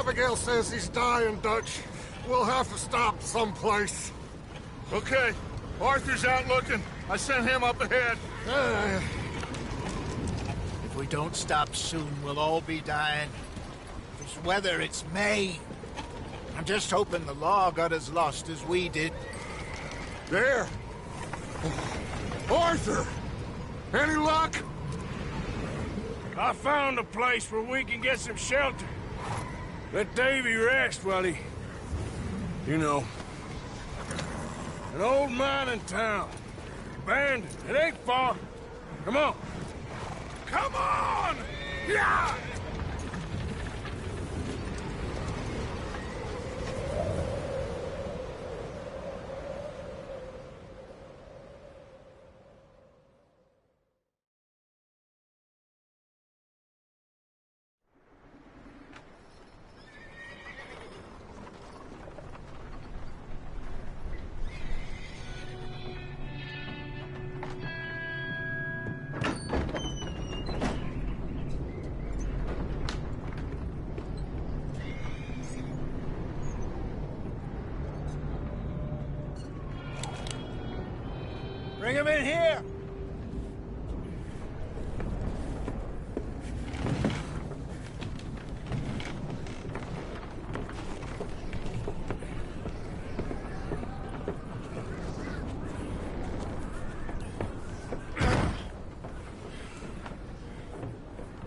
Abigail says he's dying, Dutch. We'll have to stop someplace. Okay. Arthur's out looking. I sent him up ahead. If we don't stop soon, we'll all be dying. This weather, it's May. I'm just hoping the law got as lost as we did. There! Arthur! Any luck? I found a place where we can get some shelter. Let Davy rest while he... You know. An old mining town. Abandoned. It ain't far. Come on. Come on! Yeah! Bring him in here!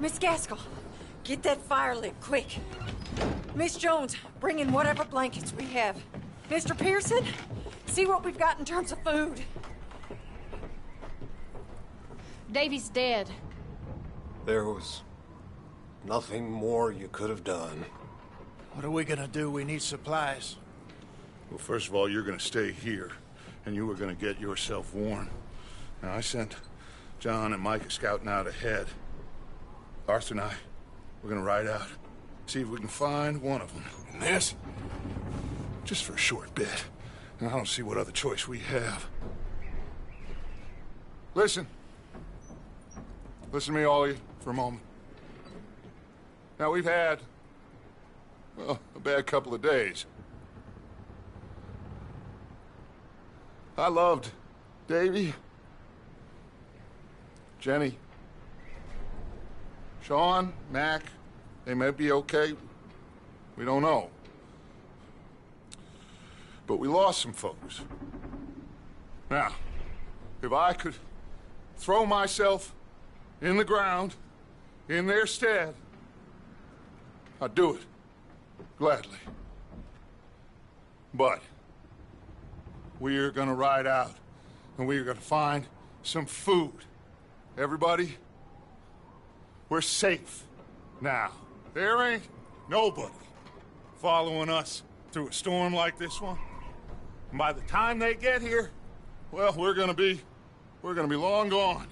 Miss Gaskell, get that fire lit, quick. Miss Jones, bring in whatever blankets we have. Mr. Pearson, see what we've got in terms of food. Davy's dead. There was nothing more you could have done. What are we gonna do? We need supplies. Well, first of all, you're gonna stay here, and you were gonna get yourself warm. Now, I sent John and Micah scouting out ahead. Arthur and I, we're gonna ride out, see if we can find one of them. And this? Just for a short bit. And I don't see what other choice we have. Listen. Listen to me, all of you, for a moment. Now, we've had, well, a bad couple of days. I loved Davy, Jenny, Sean, Mac. They may be okay. We don't know. But we lost some folks. Now, if I could throw myself in the ground in their stead, I'd do it. Gladly. But we're gonna ride out and we're gonna find some food. Everybody, we're safe now. There ain't nobody following us through a storm like this one. And by the time they get here, well, we're gonna be long gone.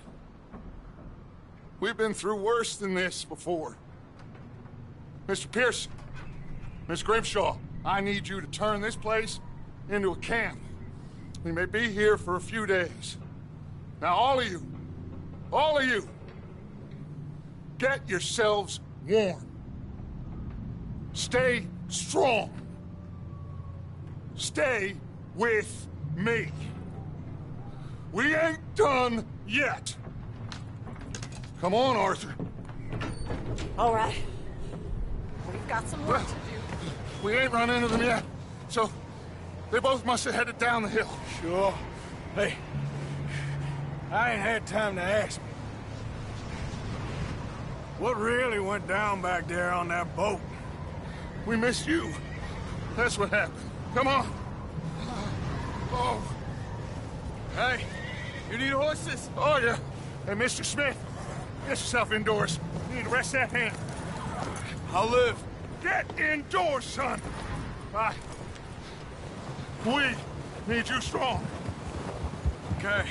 We've been through worse than this before. Mr. Pearson, Miss Grimshaw, I need you to turn this place into a camp. We may be here for a few days. Now, all of you, get yourselves warm. Stay strong. Stay with me. We ain't done yet. Come on, Arthur. All right. We've got some work to do. We ain't run into them yet, so they both must have headed down the hill. Sure. Hey, I ain't had time to ask. What really went down back there on that boat? We missed you. That's what happened. Come on. Oh. Hey, you need horses? Oh, yeah. Hey, Mr. Smith, get yourself indoors. You need to rest that hand. I'll live. Get indoors, son. We need you strong. Okay.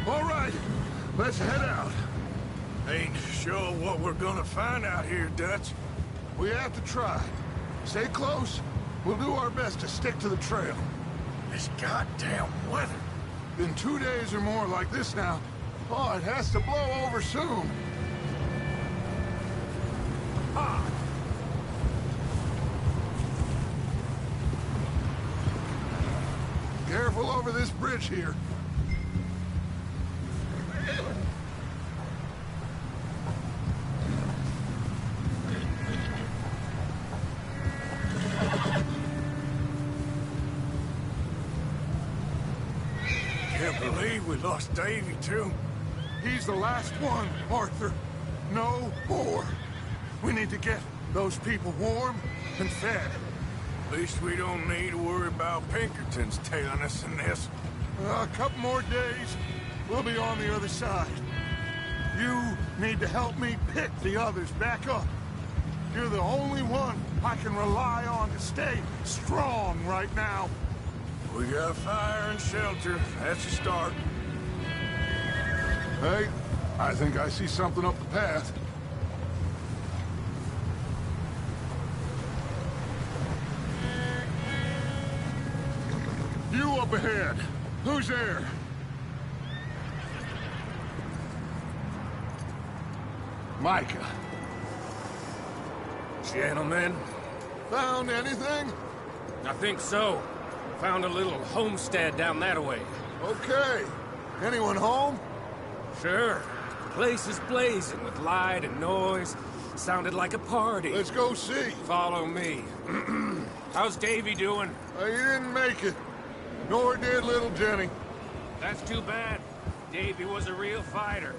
All right, let's head out. Ain't sure what we're gonna find out here, Dutch. We have to try. Stay close. We'll do our best to stick to the trail. This goddamn weather. Been 2 days or more like this now. Oh, it has to blow over soon. Ah. Careful over this bridge here. Can't believe we lost Davy, too. He's the last one, Arthur. No more. We need to get those people warm and fed. At least we don't need to worry about Pinkertons tailing us in this. A couple more days, we'll be on the other side. You need to help me pick the others back up. You're the only one I can rely on to stay strong right now. We got fire and shelter. That's a start. Hey, I think I see something up the path. You up ahead. Who's there? Micah. Gentlemen, Found anything? I think so. Found a little homestead down that way. Okay. Anyone home? Sure. Place is blazing with light and noise. Sounded like a party. Let's go see. Follow me. How's Davy doing? He didn't make it. Nor did little Jenny. That's too bad. Davy was a real fighter.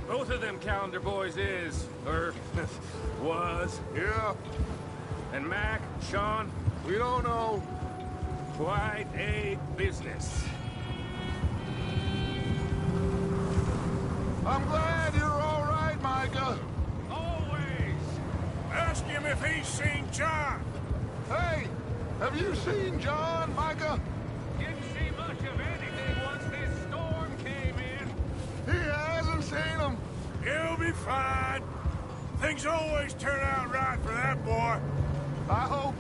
Both of them calendar boys is, or was. Yeah, And Mac, Sean, we don't know. quite a business. I'm glad you're all right, Micah. Always. Ask him if he's seen John. Hey, have you seen John, Micah? Didn't see much of anything once this storm came in. He hasn't seen him. He'll be fine. Things always turn out right for that boy. I hope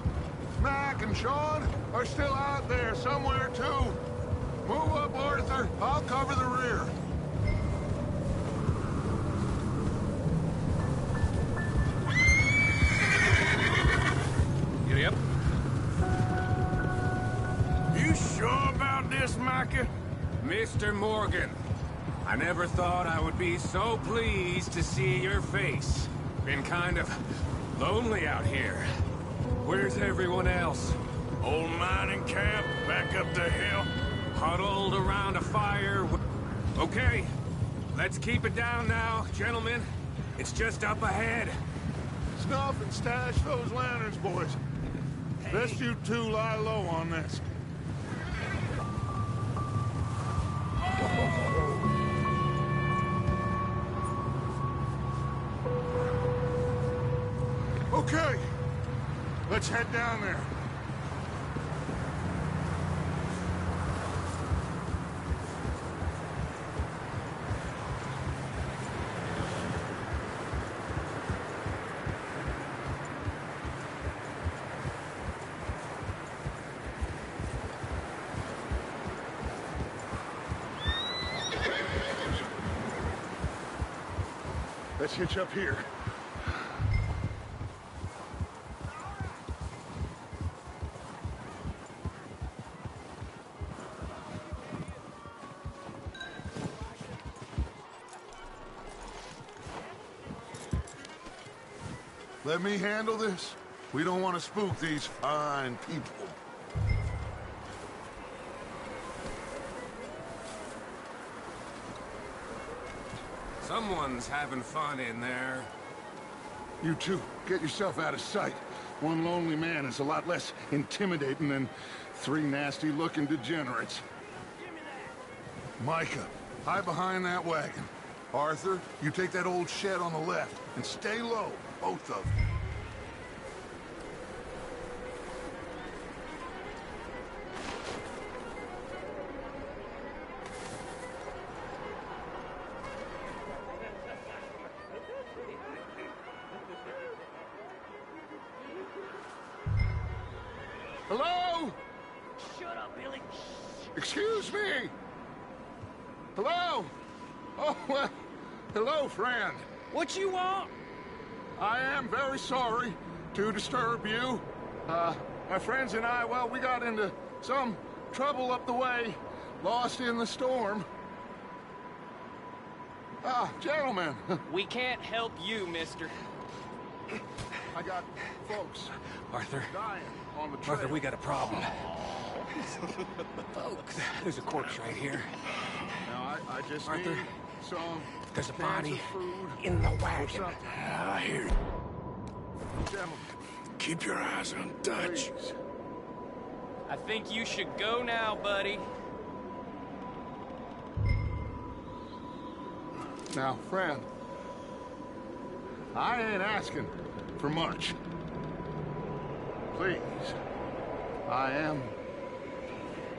Mac and Sean are still out there somewhere, too. Move up, Arthur. I'll cover the rear. Giddy up. You sure about this, Micah? Mr. Morgan, I never thought I would be so pleased to see your face. Been kind of lonely out here. Where's everyone else? Old mining camp, back up the hill. Huddled around a fire. Okay, let's keep it down now, gentlemen. It's just up ahead. Snuff and stash those lanterns, boys. Best you two lie low on this. Okay, let's head down there. Let's hitch up here. Let me handle this. We don't want to spook these fine people. Someone's having fun in there. You two, get yourself out of sight. One lonely man is a lot less intimidating than three nasty-looking degenerates. Micah, hide behind that wagon. Arthur, you take that old shed on the left, and stay low, both of you. Hello? Shut up, Billy. Excuse me? Hello? Oh, well, hello, friend. What you want? I am very sorry to disturb you. My friends and I, well, we got into some trouble up the way, lost in the storm. Gentlemen. We can't help you, mister. I got folks Arthur. dying on the trail. Arthur, we got a problem. Folks, there's a corpse right here. Now, I just Arthur, need some there's a cans body of food in the or wagon. something. I hear you. Gentlemen, Keep your eyes on Dutch. please. I think you should go now, buddy. Now, friend, I ain't asking for much. Please, I am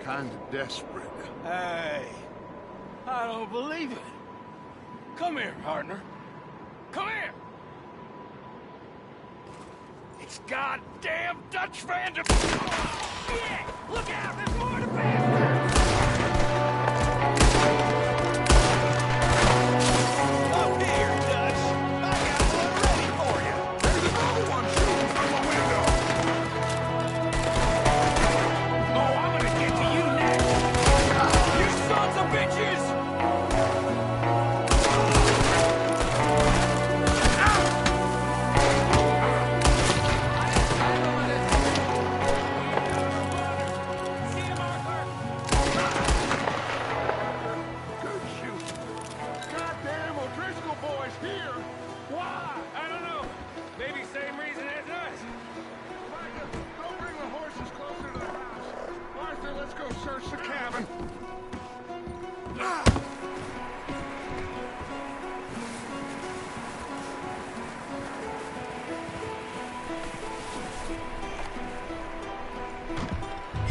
kind of desperate. Hey, I don't believe it. Come here, partner. Come here. It's goddamn Dutch Vander... Yeah! Look out! There's more to pass! Up here, Dutch. I got one ready for you. There's another one shooting from the window. Oh, I'm gonna get to you next. You sons of bitches! Good shoot. Goddamn O'Driscoll boys here. Why? I don't know. Maybe same reason as us. Micah, go bring the horses closer to the house. Arthur, let's go search the cabin.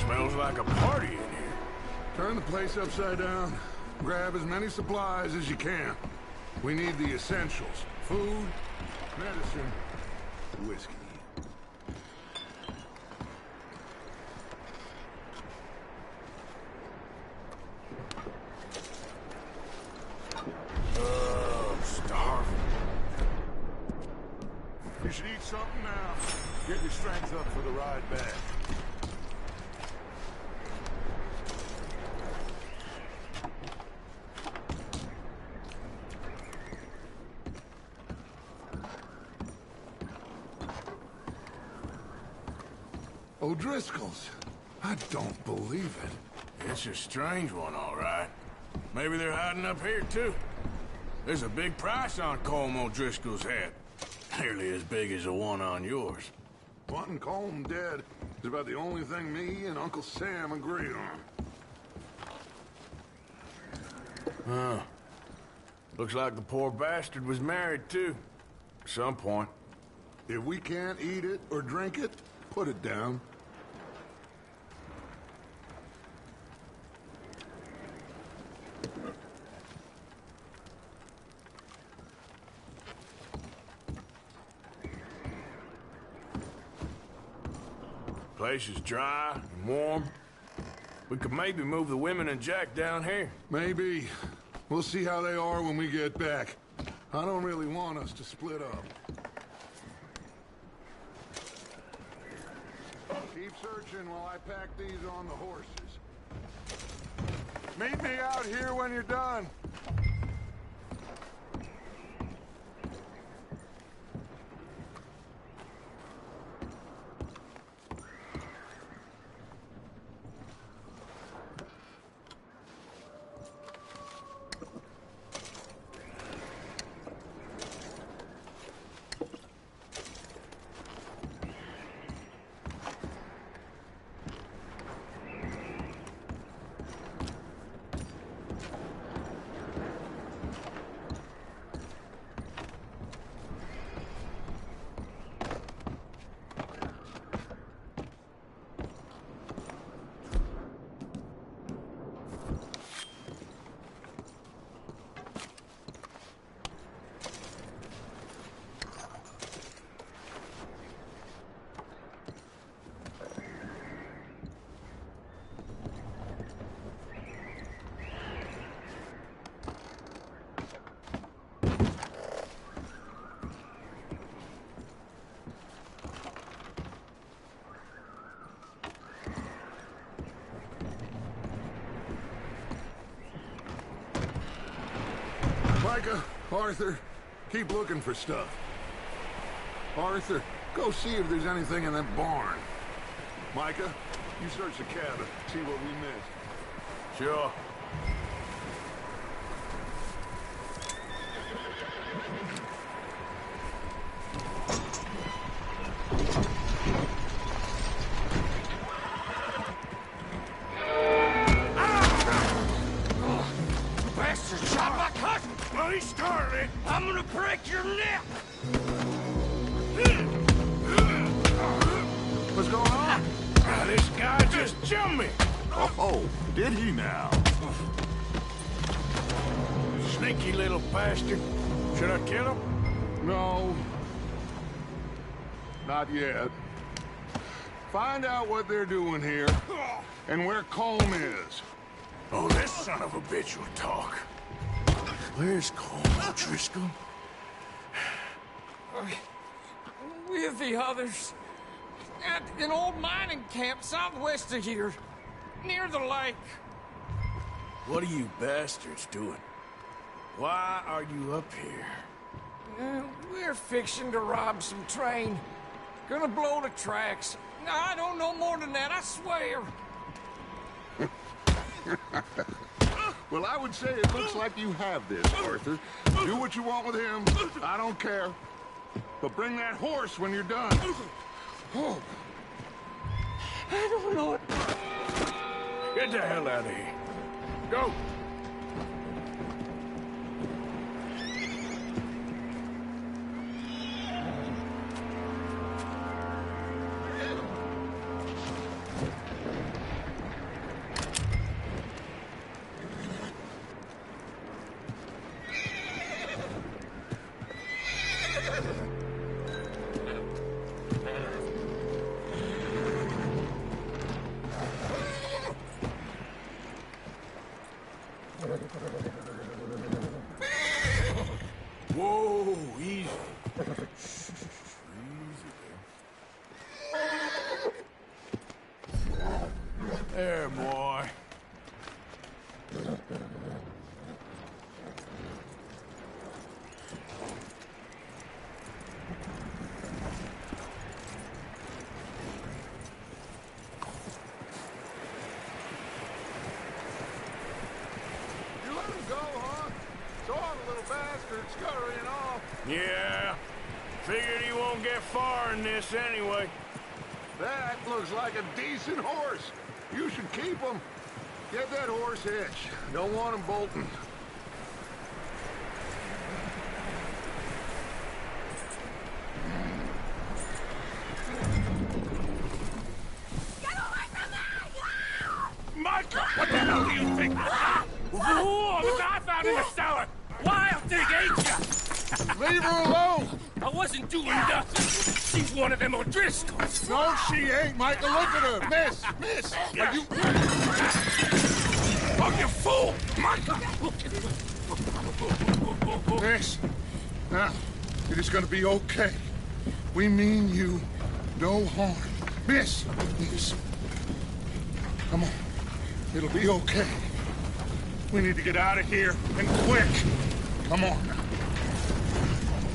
Smells like a party in here. Turn the place upside down. Grab as many supplies as you can. We need the essentials. Food, medicine, whiskey. Get your strength up for the ride back. O'Driscoll's. I don't believe it. It's a strange one, all right. Maybe they're hiding up here, too. There's a big price on Colm O'Driscoll's head. Nearly as big as the one on yours. Wanting Colm dead is about the only thing me and Uncle Sam agree on. Huh. Looks like the poor bastard was married, too. At some point. If we can't eat it or drink it, put it down. Place is dry and warm. We could maybe move the women and Jack down here. Maybe. We'll see how they are when we get back. I don't really want us to split up. Keep searching while I pack these on the horses. Meet me out here when you're done. Micah, Arthur, keep looking for stuff. Arthur, go see if there's anything in that barn. Micah, you search the cabin, see what we missed. Sure. I'm gonna break your neck! What's going on? This guy just jumped me! Oh, did he now? Sneaky little bastard. Should I kill him? No. Not yet. Find out what they're doing here, and where Colm is. Oh, this son of a bitch will talk. Where's Colm O'Driscoll? With the others. At an old mining camp southwest of here. Near the lake. What are you bastards doing? Why are you up here? We're fixing to rob some train. Gonna blow the tracks. I don't know more than that, I swear. Well, I would say it looks like you have this, Arthur. Do what you want with him. I don't care. But bring that horse when you're done. Oh. I don't know it. Get the hell out of here. Go! scurrying off. Yeah. Figured he won't get far in this anyway. That looks like a decent horse. You should keep him. Get that horse hitched. Don't want him bolting. Michael, what the hell do you think? Whoa, the guy found in the cellar. Wild thing, ain't ya? Leave her alone! I wasn't doing nothing. She's one of them O'Driscolls. No, she ain't, Michael. Look at her. Miss, are you... Oh, you fool! Michael! Miss, now, it is gonna be okay. We mean you no harm. Miss, come on. It'll be okay. We need to get out of here, and quick. Come on now.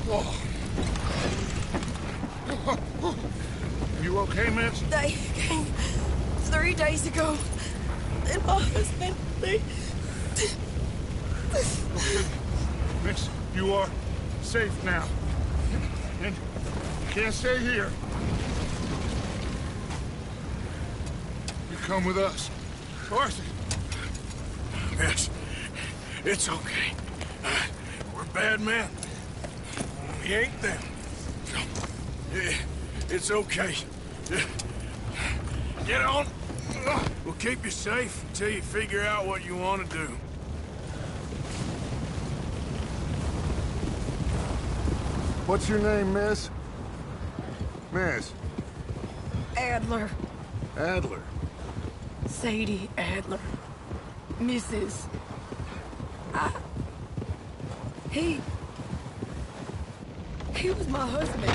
Oh. You okay, miss? They came 3 days ago. And my husband, they... Miss, you are safe now. And you can't stay here. You come with us. Arthur. Miss, it's okay. We're bad men. We ain't them. It's okay. Get on. We'll keep you safe until you figure out what you want to do. What's your name, miss? Miss. Adler. Adler. Sadie Adler. Mrs. He was my husband.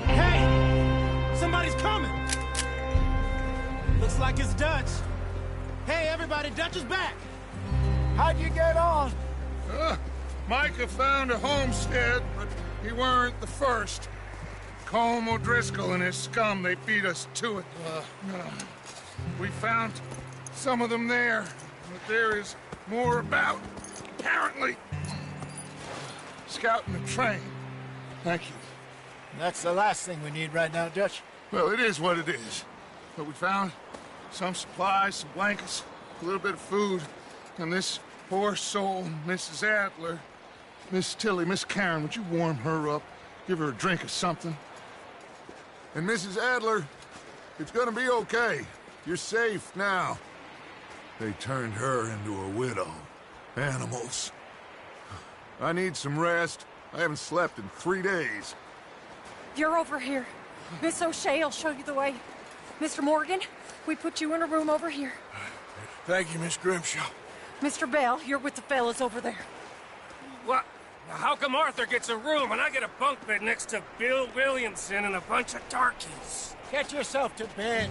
Hey! Somebody's coming! Looks like it's Dutch. Hey, everybody, Dutch is back! How'd you get on? Micah found a homestead, but he weren't the first. Colm O'Driscoll and his scum, they beat us to it. We found some of them there, but there is more about, apparently. Scouting the train. Thank you. That's the last thing we need right now, Dutch. Well, it is what it is. But we found some supplies, some blankets, a little bit of food, and this poor soul, Mrs. Adler, Miss Tilly, Miss Karen, would you warm her up? Give her a drink or something? And Mrs. Adler, it's gonna be okay. You're safe now. They turned her into a widow. Animals. I need some rest. I haven't slept in 3 days. You're over here. Miss O'Shea will show you the way. Mr. Morgan, we put you in a room over here. Thank you, Miss Grimshaw. Mr. Bell, you're with the fellas over there. What? How come Arthur gets a room and I get a bunk bed next to Bill Williamson and a bunch of darkies? Get yourself to bed.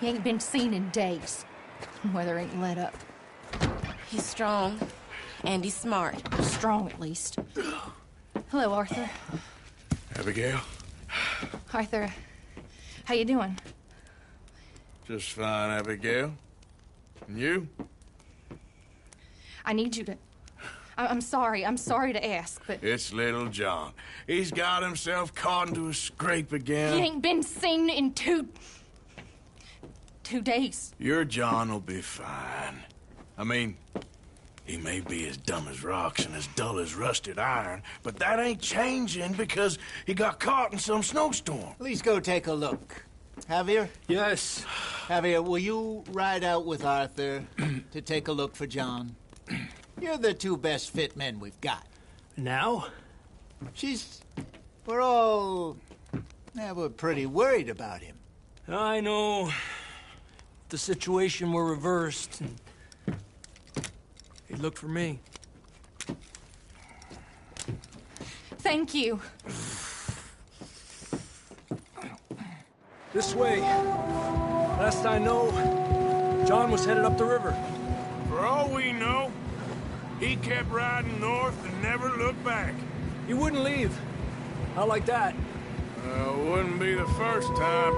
He ain't been seen in days. Weather ain't let up. He's strong, and he's smart. Strong, at least. Hello, Arthur. Abigail? Arthur, how you doing? Just fine, Abigail. And you? I need you to... I'm sorry to ask, but... It's little John. He's got himself caught into a scrape again. He ain't been seen in 2 days. Your John will be fine. I mean, he may be as dumb as rocks and as dull as rusted iron, but that ain't changing because he got caught in some snowstorm. Please go take a look. Javier? Yes. Javier, will you ride out with Arthur to take a look for John? You're the 2 best fit men we've got. Now? We're pretty worried about him. I know. the situation were reversed, and he'd look for me. Thank you. This way. Last I know, John was headed up the river. For all we know, he kept riding north and never looked back. He wouldn't leave. Not like that. Wouldn't be the first time.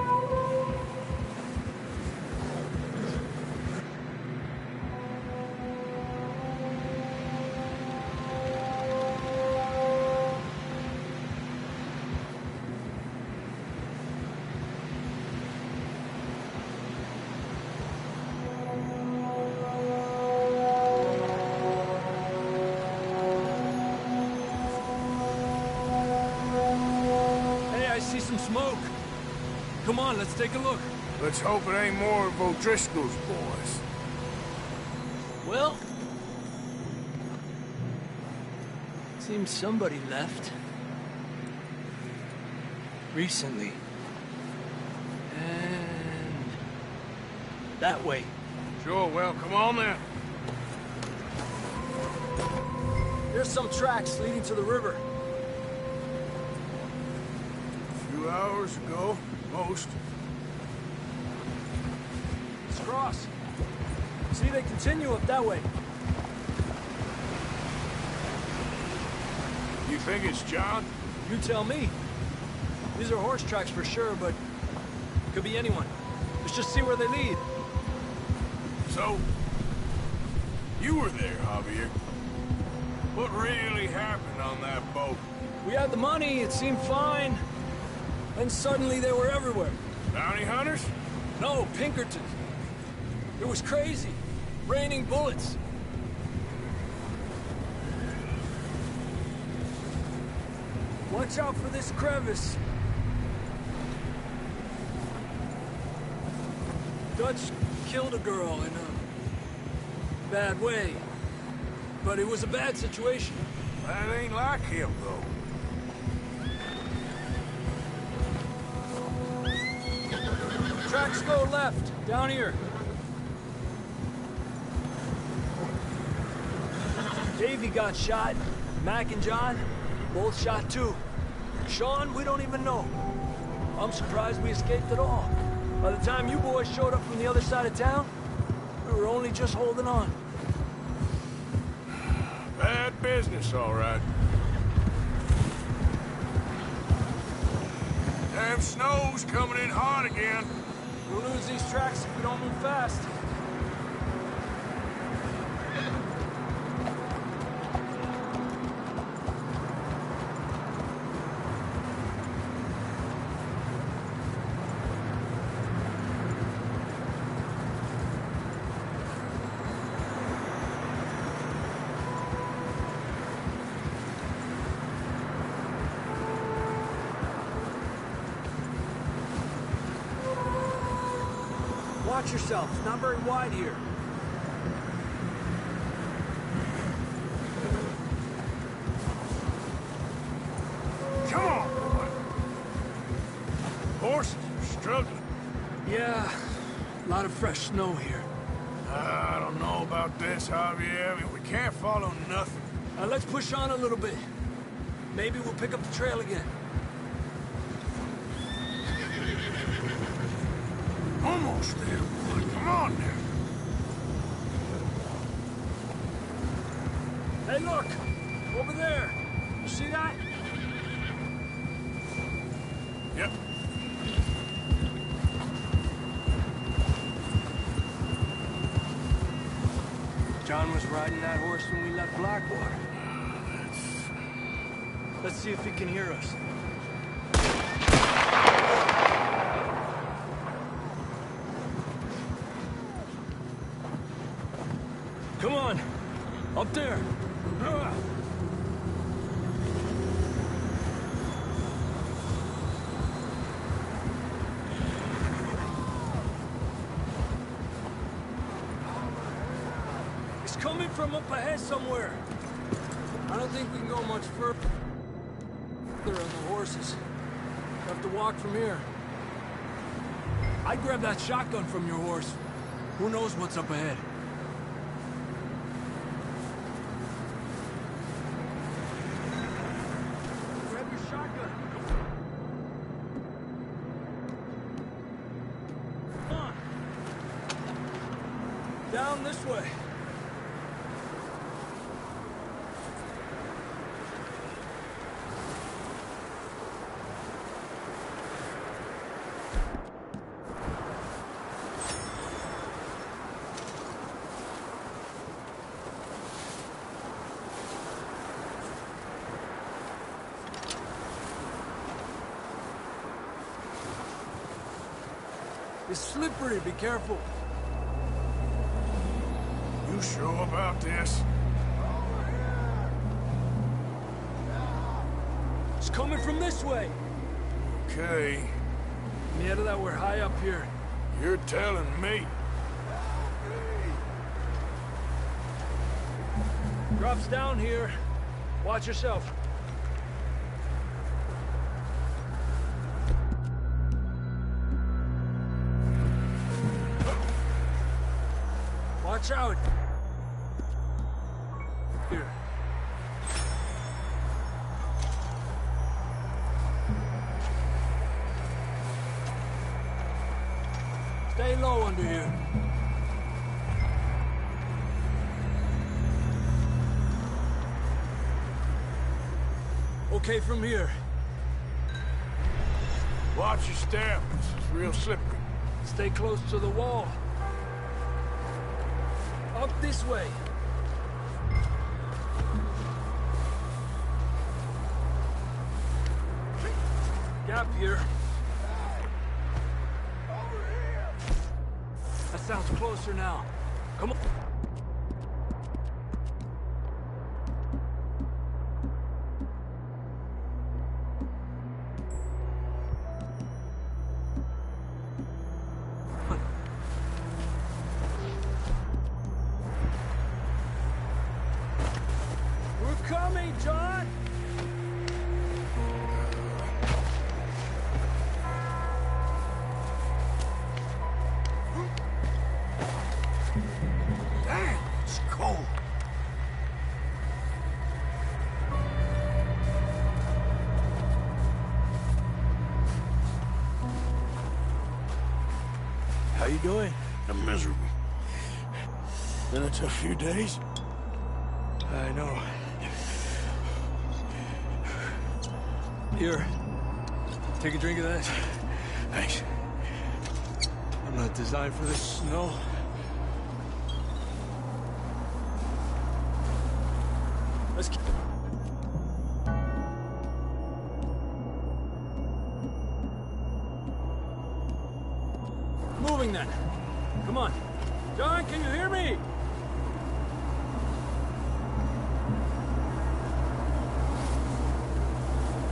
Smoke. Come on, let's take a look. Let's hope it ain't more of O'Driscoll's boys. Well, seems somebody left. Recently. And that way. Sure, well, come on then. There's some tracks leading to the river. Hours ago, most. Let's cross. See, they continue up that way. You think it's John? You tell me. These are horse tracks for sure, but could be anyone. Let's just see where they lead. So, you were there, Javier. What really happened on that boat? We had the money, it seemed fine. And suddenly they were everywhere. Bounty hunters? No, Pinkertons. It was crazy. Raining bullets. Watch out for this crevice. Dutch killed a girl in a bad way. But it was a bad situation. That ain't like him, though. Tracks go left, down here. Davey got shot. Mac and John, both shot too. Sean, we don't even know. I'm surprised we escaped at all. By the time you boys showed up from the other side of town, we were only just holding on. Bad business, all right. Damn snow's coming in hard again. We'll lose these tracks if we don't move fast. Watch yourself. It's not very wide here. Come on, boy. Horses are struggling. Yeah, a lot of fresh snow here. I don't know about this, Javier. We can't follow nothing. Let's push on a little bit. Maybe we'll pick up the trail again. Almost there, boy. Come on now. Hey, look! Over there! You see that? Yep. John was riding that horse when we left Blackwater. Let's see if he can hear us. Come on! Up there! It's coming from up ahead somewhere. I don't think we can go much further on the horses. We'll have to walk from here. I'd grab that shotgun from your horse. Who knows what's up ahead? Grab your shotgun. Come on. Down this way. It's slippery, be careful. You sure about this? It's coming from this way. Okay. Mierda, that we're high up here. You're telling me. Drops down here. Watch yourself. Watch out! Here. Stay low under here. Okay from here. Watch your step. It's real slippery. Stay close to the wall. Up this way. Gap here. Over here! That sounds closer now. Come on. Coming, John! Damn, it's cold. How you doing? I'm miserable. Been a tough few days. I know. Here, take a drink of that. Thanks. I'm not designed for this snow. Let's keep... Moving then. Come on. John, can you hear me?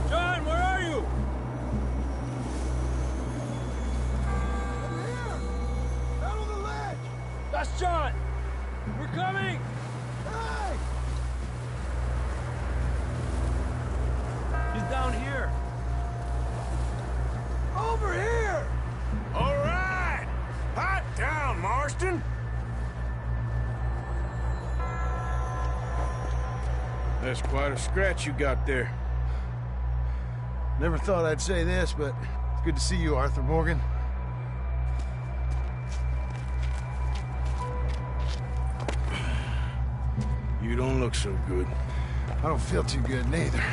John, where are you? Over here! Out on the ledge! That's John! We're coming! Hey! He's down here. Over here! All right! Hot down, Marston! That's quite a scratch you got there. Never thought I'd say this, but it's good to see you, Arthur Morgan. You don't look so good. I don't feel too good, neither.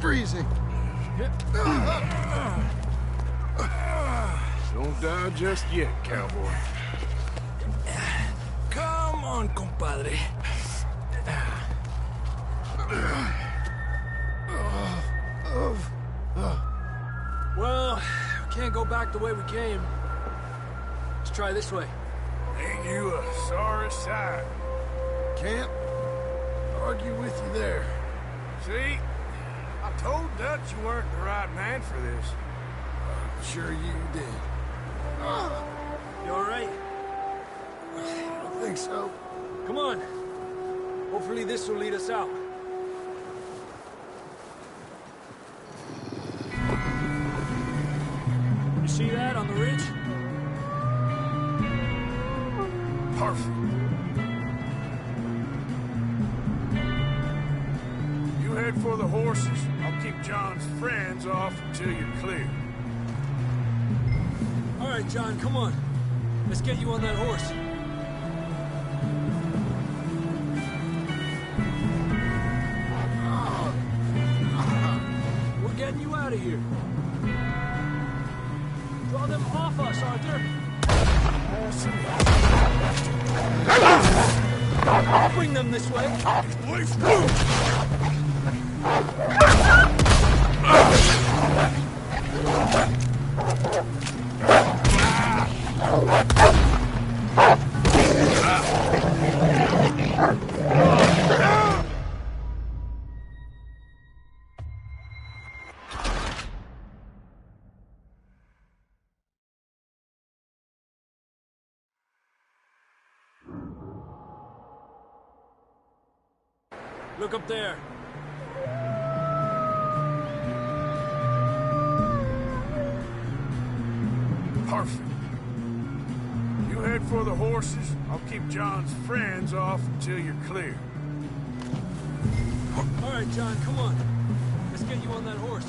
Freezing. Don't die just yet, cowboy. Come on, compadre. Well, we can't go back the way we came. Let's try this way. Ain't you a sorry sight? Can't argue with you there. See? I told Dutch you weren't the right man for this. I'm sure you did. You all right? I don't think so. Come on. Hopefully this will lead us out. You see that on the ridge? Perfect. You head for the horses. I'll keep John's friends off until you're clear. All right, John, come on. Let's get you on that horse. We're getting you out of here. Draw them off us, Arthur. I'll bring them this way. Look up there. Perfect. You head for the horses. I'll keep John's friends off until you're clear. All right, John, come on. Let's get you on that horse.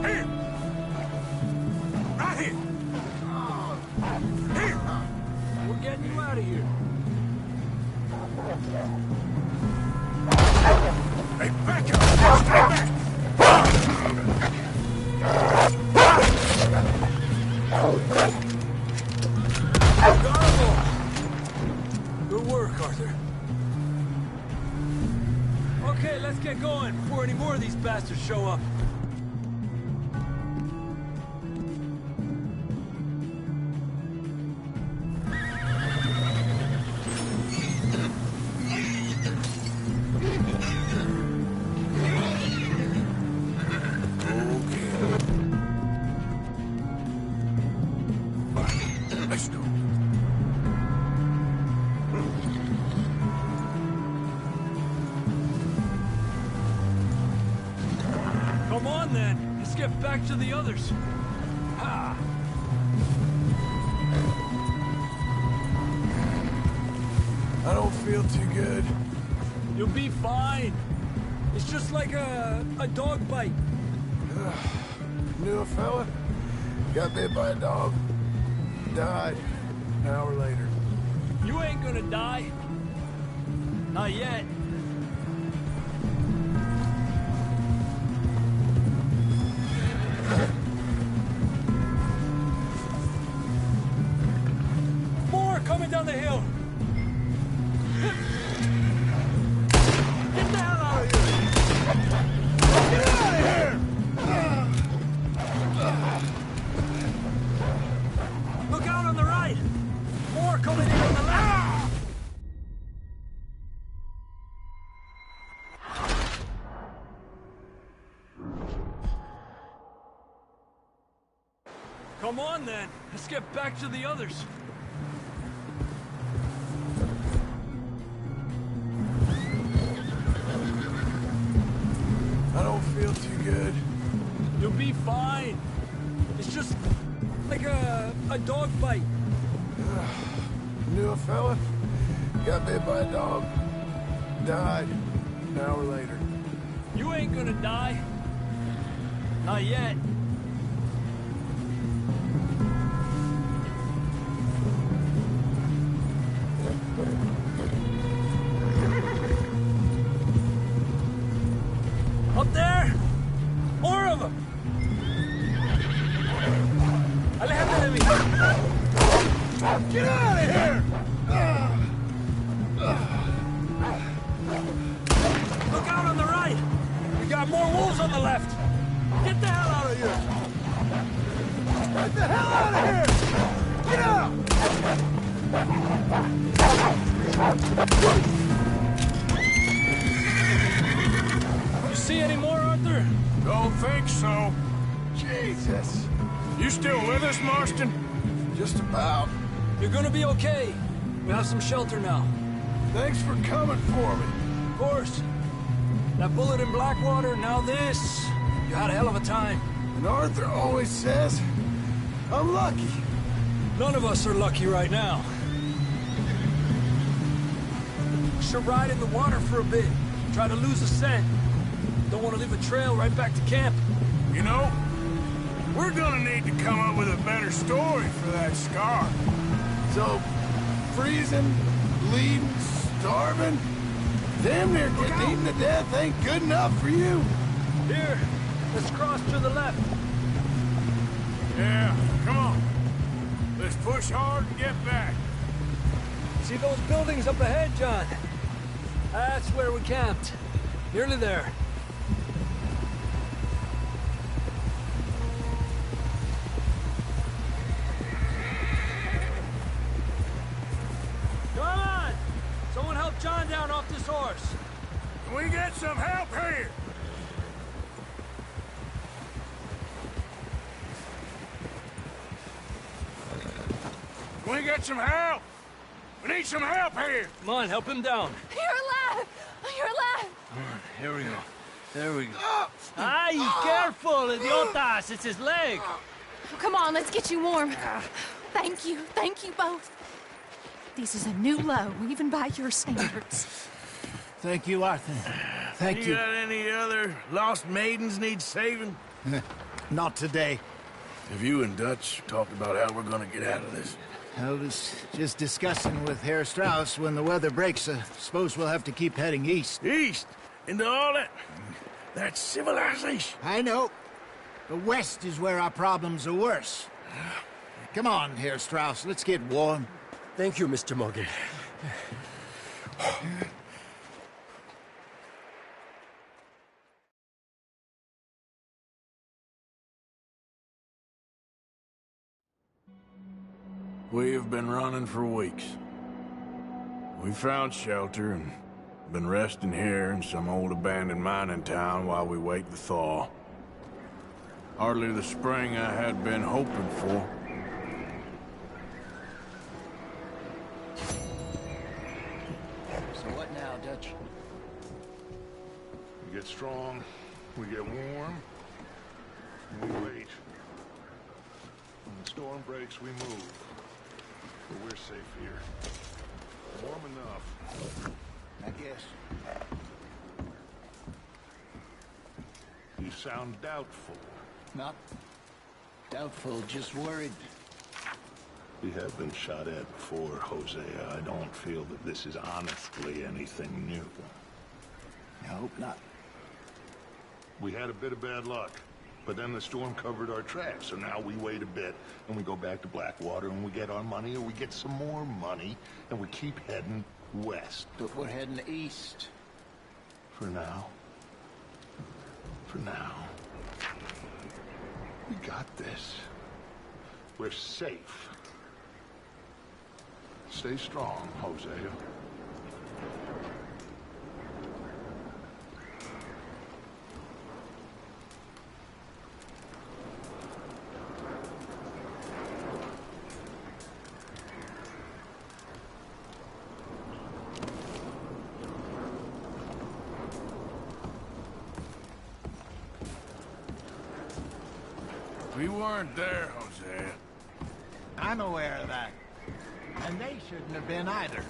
Here! Right here! Here! We're getting you out of here. Hey, back up! Stay back! Good work, Arthur. Okay, let's get going before any more of these bastards show up. Let's go. Come on, then. Let's get back to the others. Ha! I don't feel too good. You'll be fine. It's just like a dog bite. Knew a fella? Got bit by a dog. Died. An hour later. You ain't gonna die. Not yet. More coming down the hill. Get the hell out of here! Get out of here! Look out on the right. More coming in on the left. Come on, then. Let's get back to the others. I don't feel too good. You'll be fine. It's just like a dog bite. Knew a fella? Got bit by a dog. Died. An hour later. You ain't gonna die. Not yet. Up there! More of them! Aléjate de mí! Get out of here! Look out on the right! We got more wolves on the left! Get the hell out of here! Get the hell out of here! Get out! You see any more, Arthur? Don't think so. Jesus. You still with us, Marston? Just about. You're gonna be okay. We have some shelter now. Thanks for coming for me. Of course. That bullet in Blackwater, now this. You had a hell of a time. And Arthur always says, I'm lucky. None of us are lucky right now. Should ride in the water for a bit. Try to lose a scent. Don't want to leave a trail right back to camp. You know, we're gonna need to come up with a better story for that scar. So, freezing, bleeding, starving, damn near getting eaten to death ain't good enough for you. Here, let's cross to the left. Yeah, come on. Let's push hard and get back. See those buildings up ahead, John? That's where we camped. Nearly there. Come on! Someone help John down off this horse. Can we get some help here? Can we get some help? We need some help here! Come on, help him down. You're alive! You're alive! Come on, here we go. There we go. Ay, careful, idiotas! It's his leg! Come on, let's get you warm. Thank you both. This is a new low, even by your standards. Thank you, Arthur. Thank you. You got any other lost maidens need saving? Not today. Have you and Dutch talked about how we're gonna get out of this? I was just discussing with Herr Strauss when the weather breaks. Suppose we'll have to keep heading east. East? Into all that... That's civilization. I know. The west is where our problems are worse. Come on, Herr Strauss. Let's get warm. Thank you, Mr. Morgan. We have been running for weeks. We found shelter and been resting here in some old abandoned mining town while we wait the thaw. Hardly the spring I had been hoping for. So what now, Dutch? We get strong, we get warm, and we wait. When the storm breaks, we move. But we're safe here. Warm enough. I guess. You sound doubtful. Not doubtful, just worried. We have been shot at before, Hosea. I don't feel that this is honestly anything new. I hope not. We had a bit of bad luck, but then the storm covered our tracks, so now we wait a bit, and we go back to Blackwater, and we get our money, or we get some more money, and we keep heading west. But we're heading east. For now. For now. We got this. We're safe. Stay strong, Hosea. We weren't there, Hosea. I'm aware of that. And they shouldn't have been either.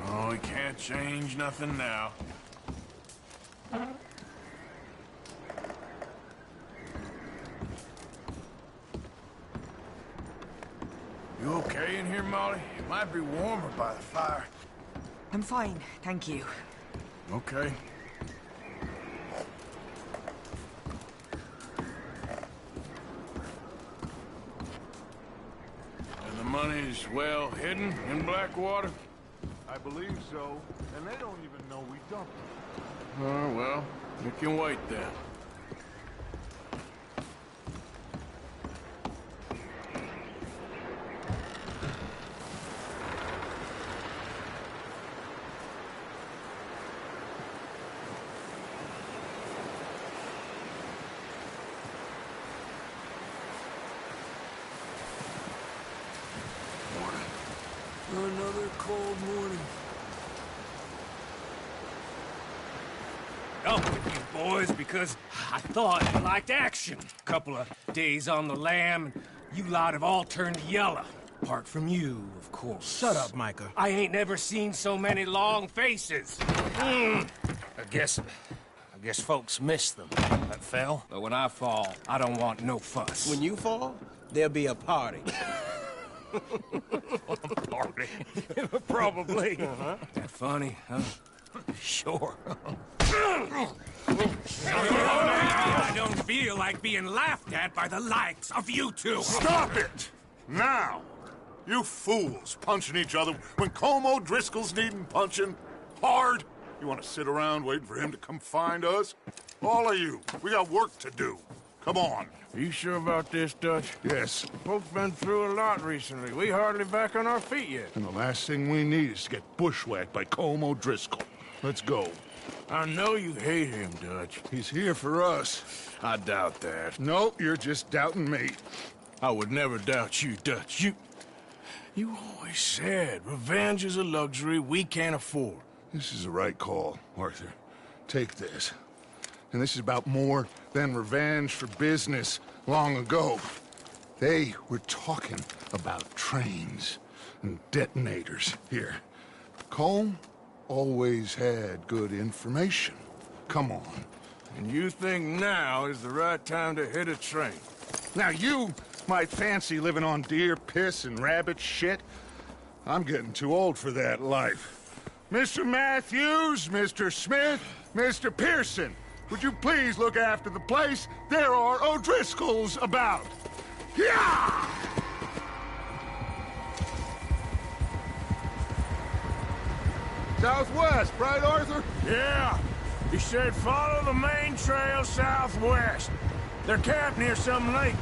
Oh, we can't change nothing now. You okay in here, Molly? It might be warmer by the fire. I'm fine, thank you. Okay. And the money's well hidden in Blackwater? I believe so, and they don't even know we dumped it. Oh, well, we can wait then. Another cold morning. up with you boys because I thought you liked action. Couple of days on the lam, and you lot have all turned yellow. Apart from you, of course. Shut up, Micah. I ain't never seen so many long faces. I guess folks miss them. That fell. But when I fall, I don't want no fuss. When you fall, there'll be a party. Party? Probably. That funny, huh? Sure. I don't feel like being laughed at by the likes of you two. Stop it! Now! You fools punching each other when Colm O'Driscoll's needing punching hard. You want to sit around waiting for him to come find us? All of you, we got work to do. Come on. Are you sure about this, Dutch? Yes. Folks been through a lot recently. We hardly back on our feet yet. And the last thing we need is to get bushwhacked by Colm O'Driscoll. Let's go. I know you hate him, Dutch. He's here for us. I doubt that. No, you're just doubting me. I would never doubt you, Dutch. You always said revenge is a luxury we can't afford. This is the right call, Arthur. Take this. And this is about more than revenge for business long ago. They were talking about trains and detonators here. Colm always had good information. Come on. And you think now is the right time to hit a train? Now you might fancy living on deer piss and rabbit shit. I'm getting too old for that life. Mr. Matthews, Mr. Smith, Mr. Pearson, would you please look after the place? There are O'Driscolls about. Yeah! Southwest, right, Arthur? Yeah. He said follow the main trail southwest. They're camped near some lake.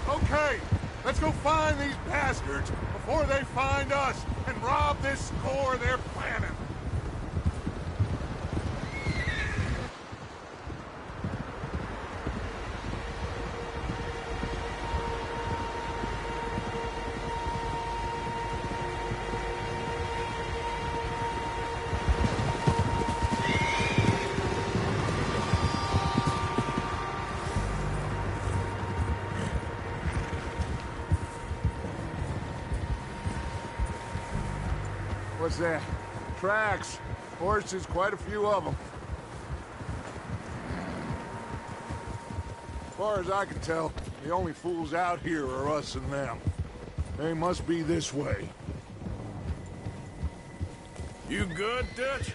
Okay, let's go find these bastards before they find us and rob this score they're planning. What's that? Tracks. Horses, quite a few of them. As far as I can tell, the only fools out here are us and them. They must be this way. You good, Dutch?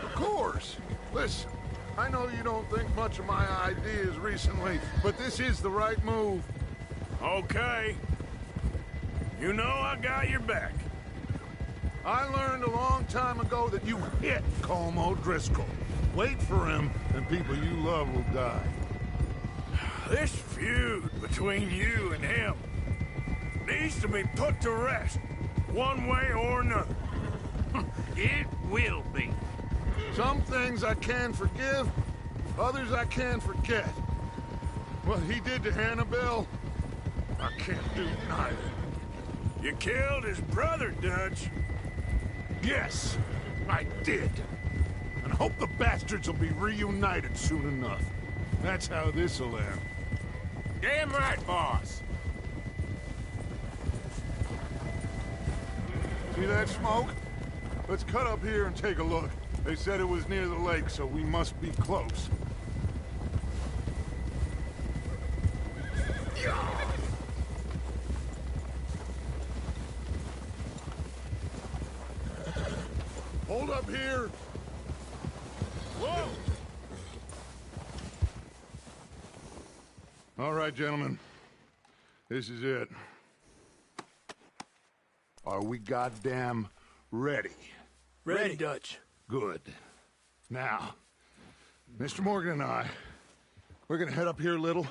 Of course. Listen, I know you don't think much of my ideas recently, but this is the right move. Okay. You know I got your back. I learned a long time ago that you hit Colm O'Driscoll. Wait for him, and people you love will die. This feud between you and him needs to be put to rest, one way or another. It will be. Some things I can forgive, others I can forget. What he did to Annabelle, I can't do neither. You killed his brother, Dutch. Yes, I did. And I hope the bastards will be reunited soon enough. That's how this'll end. Damn right, boss. See that smoke? Let's cut up here and take a look. They said it was near the lake, so we must be close. Hold up here! Whoa! All right, gentlemen. This is it. Are we goddamn ready? Ready, Dutch. Good. Now, Mr. Morgan and I, we're gonna head up here a little,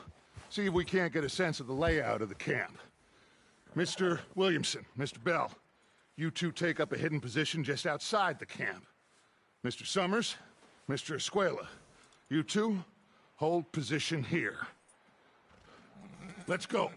see if we can't get a sense of the layout of the camp. Mr. Williamson, Mr. Bell, you two take up a hidden position just outside the camp. Mr. Summers, Mr. Escuela, you two hold position here. Let's go.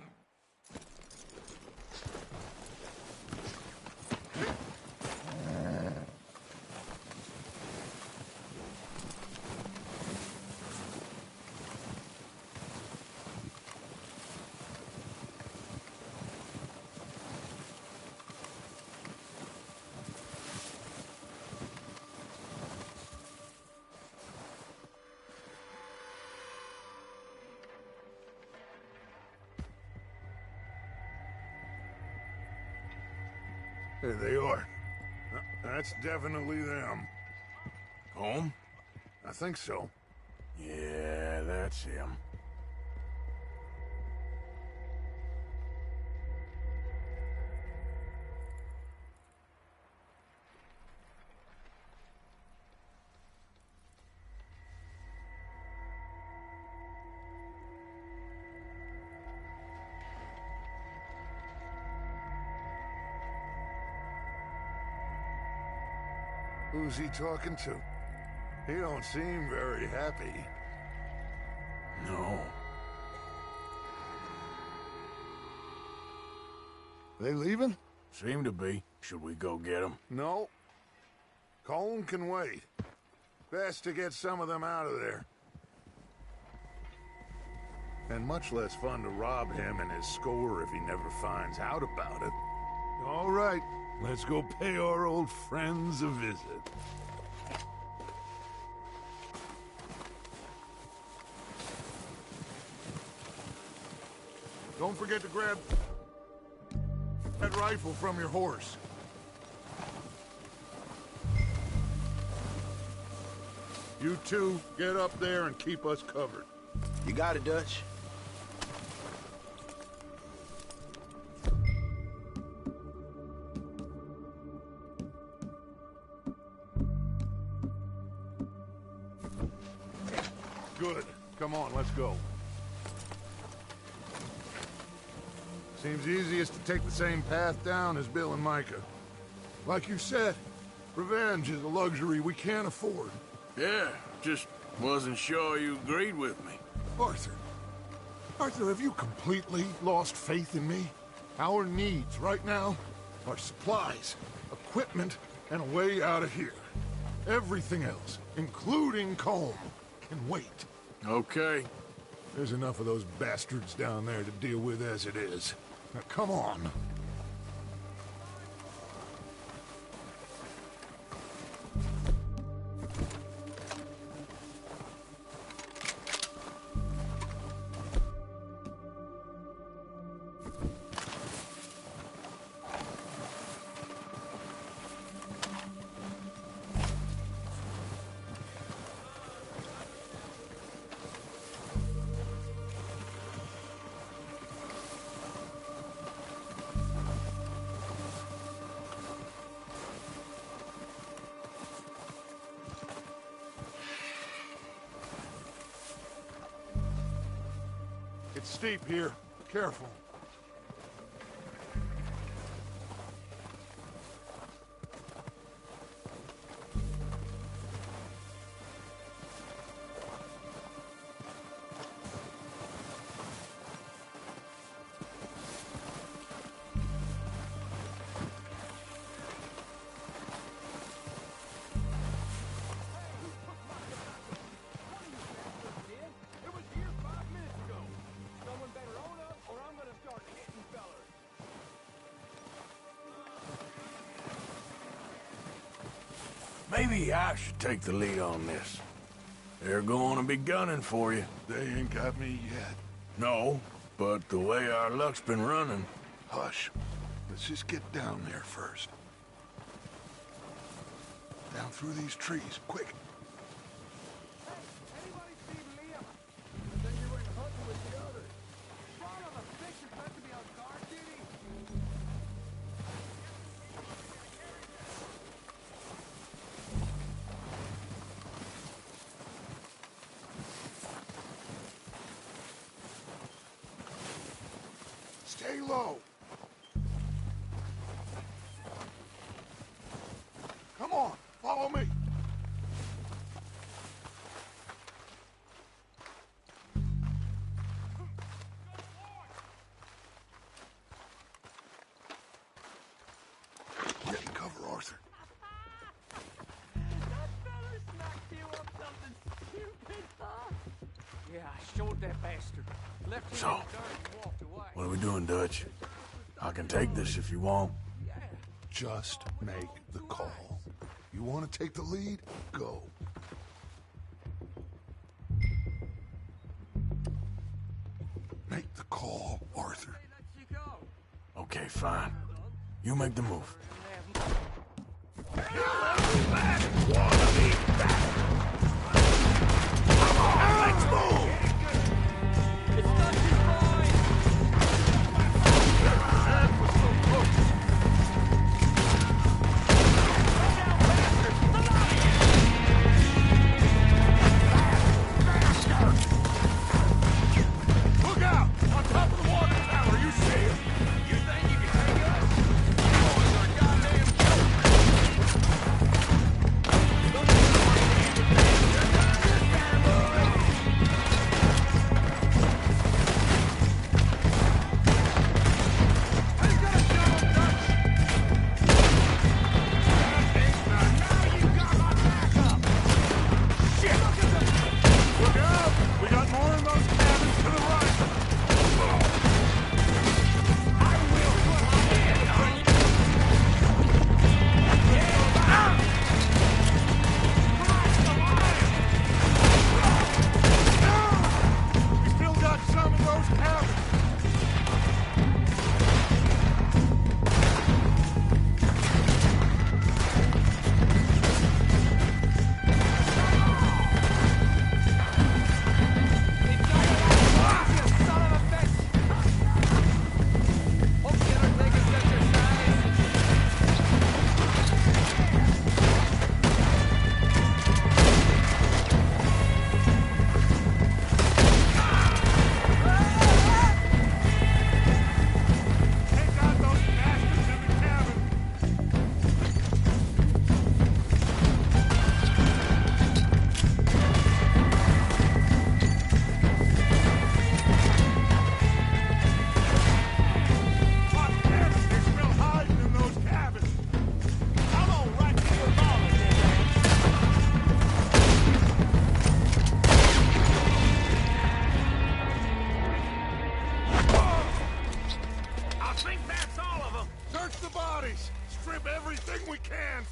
There they are. That's definitely them. Home? I think so. Yeah, that's him. Who's he talking to? He don't seem very happy. No. They leaving? Seem to be. Should we go get them? No. Colin can wait. Best to get some of them out of there. And much less fun to rob him and his score if he never finds out about it. All right, let's go pay our old friends a visit. Don't forget to grab that rifle from your horse. You two, get up there and keep us covered. You got it, Dutch. Good. Come on, let's go. Seems easiest to take the same path down as Bill and Micah. Like you said, revenge is a luxury we can't afford. Yeah, just wasn't sure you agreed with me. Arthur, have you completely lost faith in me? Our needs right now are supplies, equipment, and a way out of here. Everything else, including Colm, can wait. Okay. There's enough of those bastards down there to deal with as it is. Now, come on. It's steep here. Careful. Maybe I should take the lead on this. They're going to be gunning for you. They ain't got me yet. No, but the way our luck's been running... Hush. Let's just get down there first. Down through these trees, quick. Stay low. Come on, follow me. Get in cover, Arthur. Yeah, I showed that bastard. Left him So, in the dirt and walked away. what are we doing, Dutch? I can take this if you want. Just make the call. You want to take the lead? Go. Make the call, Arthur. Okay, fine. You make the move.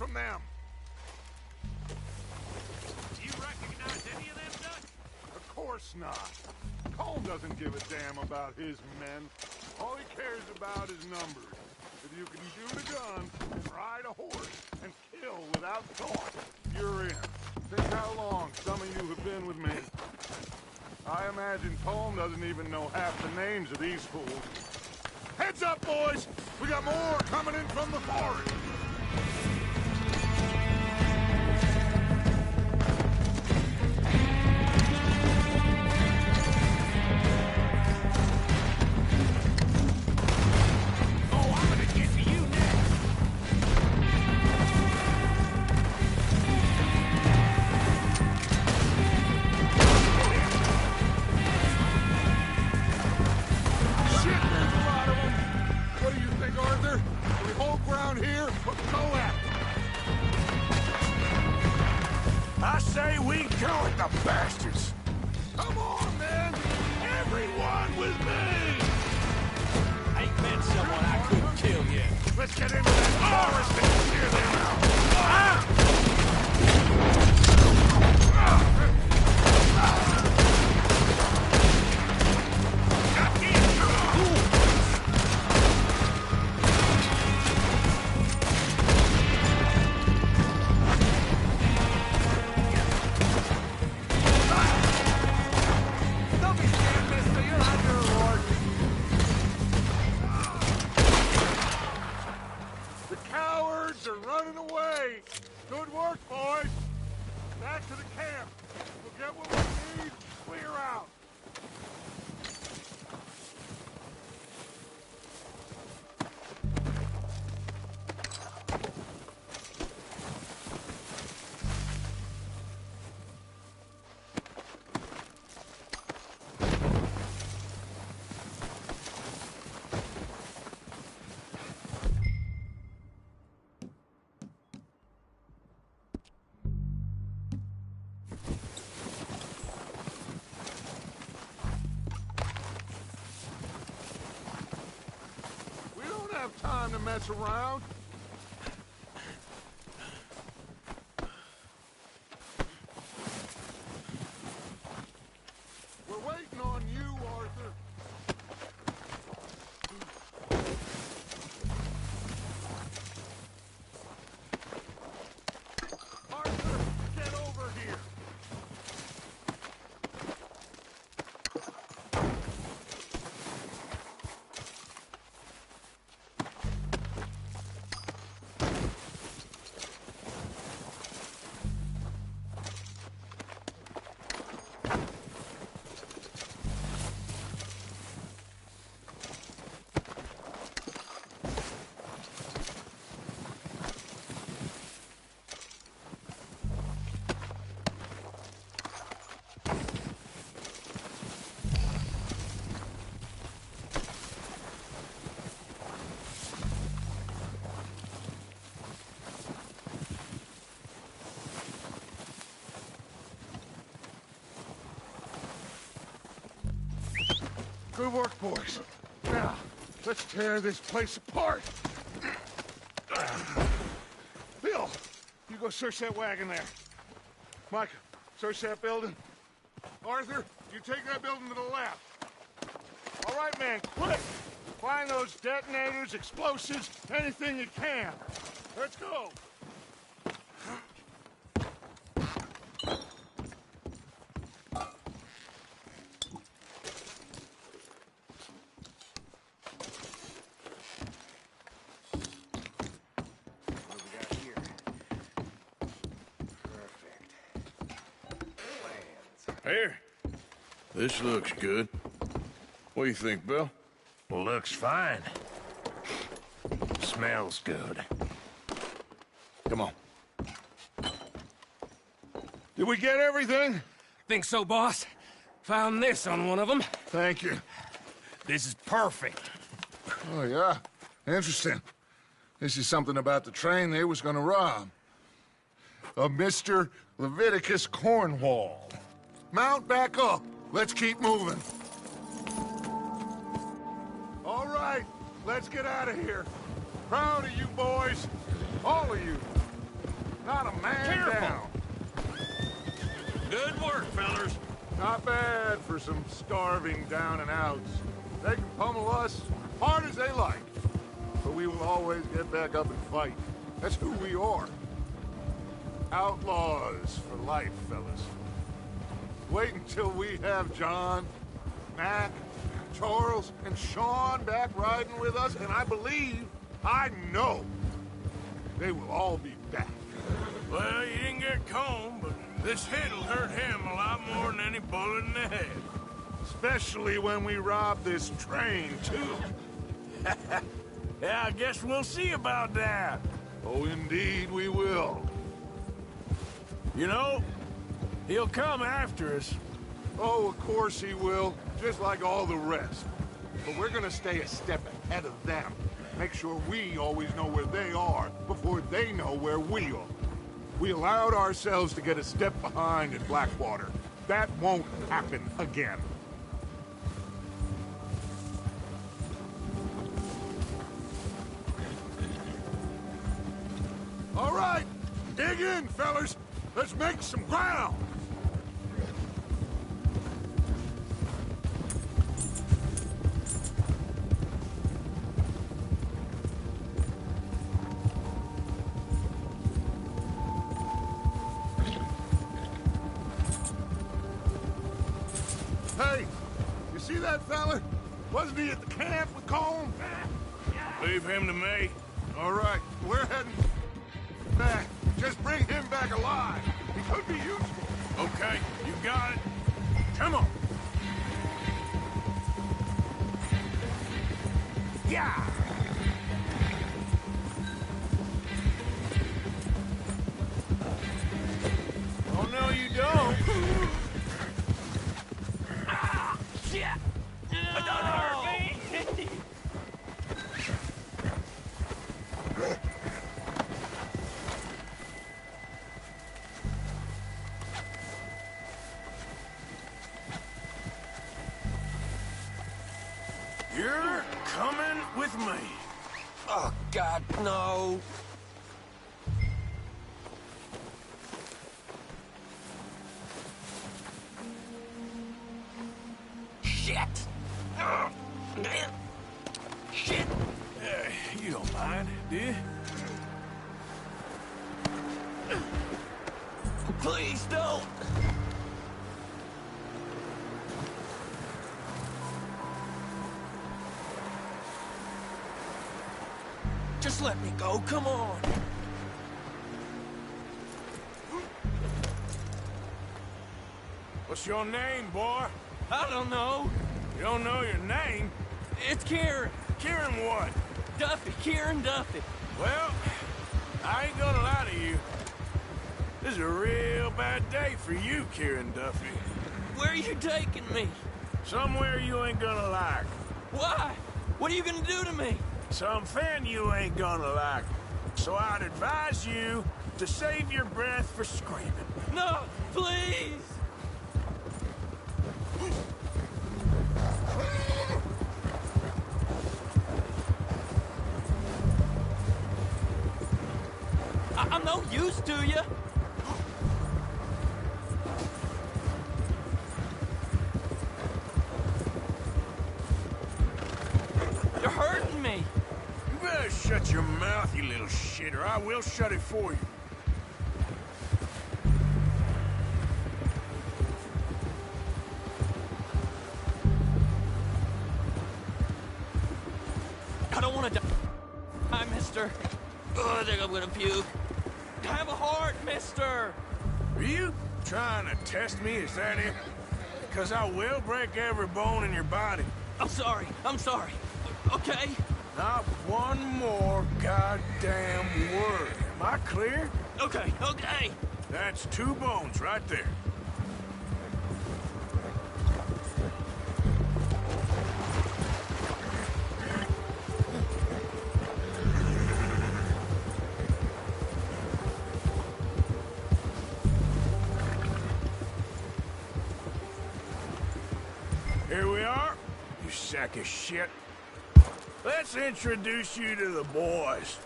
from them. Do you recognize any of them, Dutch? Of course not. Colm doesn't give a damn about his men. All he cares about is numbers. If you can shoot a gun, ride a horse, and kill without thought, you're in. Think how long some of you have been with me. I imagine Colm doesn't even know half the names of these fools. Heads up, boys! We got more coming in from the forest! I say we go at the bastards. Come on, men! Everyone with me! Ain't met someone I couldn't kill yet. Let's get into that forest and clear them out! They're running away. Good work, boys. Back to the camp. We'll get what we need. Clear out. Time to mess around. We're waiting on you, Arthur. Good work, boys. Now, let's tear this place apart. Bill, you go search that wagon there. Mike, search that building. Arthur, you take that building to the left. All right, man, quick! Find those detonators, explosives, anything you can. Let's go. Here. This looks good. What do you think, Bill? Looks fine. Smells good. Come on. Did we get everything? Think so, boss. Found this on one of them. Thank you. This is perfect. Oh, yeah? Interesting. This is something about the train they was gonna rob. A Mr. Leviticus Cornwall. Mount back up. Let's keep moving. All right, let's get out of here. Proud of you boys. All of you. Not a man Careful. down. Good work, fellers. Not bad for some starving down and outs. They can pummel us hard as they like. But we will always get back up and fight. That's who we are. Outlaws for life, fellas. Wait until we have John, Mac, Charles, and Sean back riding with us, and I know, they will all be back. Well, you didn't get Combe, but this hit'll hurt him a lot more than any bullet in the head. Especially when we rob this train, too. Yeah, I guess we'll see about that. Oh, indeed we will. You know, he'll come after us. Oh, of course he will, just like all the rest. But we're gonna stay a step ahead of them. Make sure we always know where they are before they know where we are. We allowed ourselves to get a step behind in Blackwater. That won't happen again. All right, dig in, fellas. Let's make some ground. Hey, you see that fella? Wasn't he at the camp with Colm? Leave him to me. All right, we're heading back. Just bring him back alive. He could be useful. Okay, you got it. Come on. Yeah! Oh, no, you don't. Shit! Don't hurt me! You're coming with me. Oh, God, no. Shit! Shit! You don't mind, do you? Please don't! Just let me go, come on. What's your name, boy? I don't know. You don't know your name? It's Kieran. Kieran what? Duffy. Kieran Duffy. Well, I ain't gonna lie to you. This is a real bad day for you, Kieran Duffy. Where are you taking me? Somewhere you ain't gonna like. Why? What are you gonna do to me? Something you ain't gonna like. So I'd advise you to save your breath for screaming. No, please! no use to you. You're hurting me. You better shut your mouth, you little shit, or I will shut it for you. I don't want to die. Hi, mister. Oh, I think I'm gonna puke. Have a heart, mister. Are you trying to test me? Is that it? Because I will break every bone in your body. I'm sorry. Okay? Not one more goddamn word. Am I clear? Okay. That's 2 bones right there. Here we are, you sack of shit. Let's introduce you to the boys.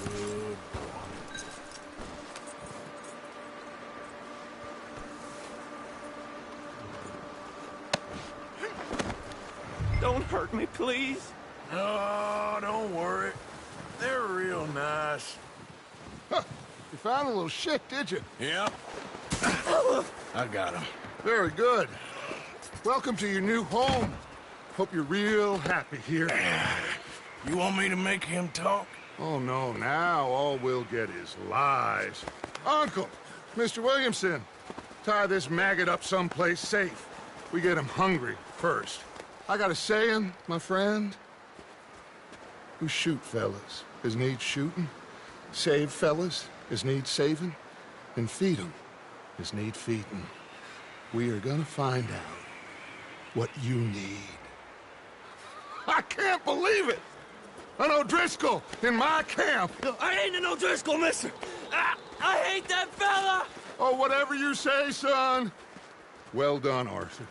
Good boy. Don't hurt me, please. No, don't worry. They're real nice. Huh. You found a little shit, did you? Yep. I got him. Very good. Welcome to your new home. Hope you're real happy here. You want me to make him talk? Oh, no. Now all we'll get is lies. Uncle, Mr. Williamson, tie this maggot up someplace safe. We get him hungry first. I got a saying, my friend. Who shoot fellas as need shooting, save fellas as need saving, and feed 'em as need feeding. We are gonna find out what you need. I can't believe it! An O'Driscoll in my camp! I ain't an O'Driscoll, mister! I hate that fella! Oh, whatever you say, son. Well done, Arthur.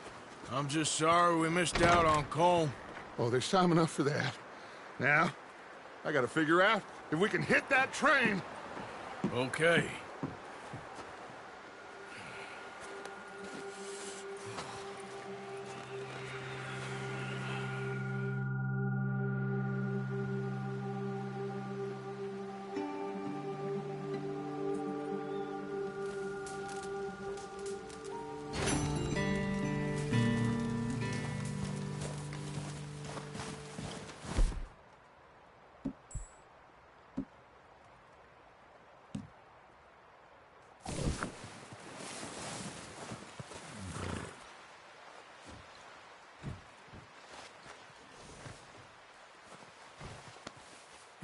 I'm just sorry we missed out on Colm. Oh, there's time enough for that. Now, I gotta figure out if we can hit that train. Okay.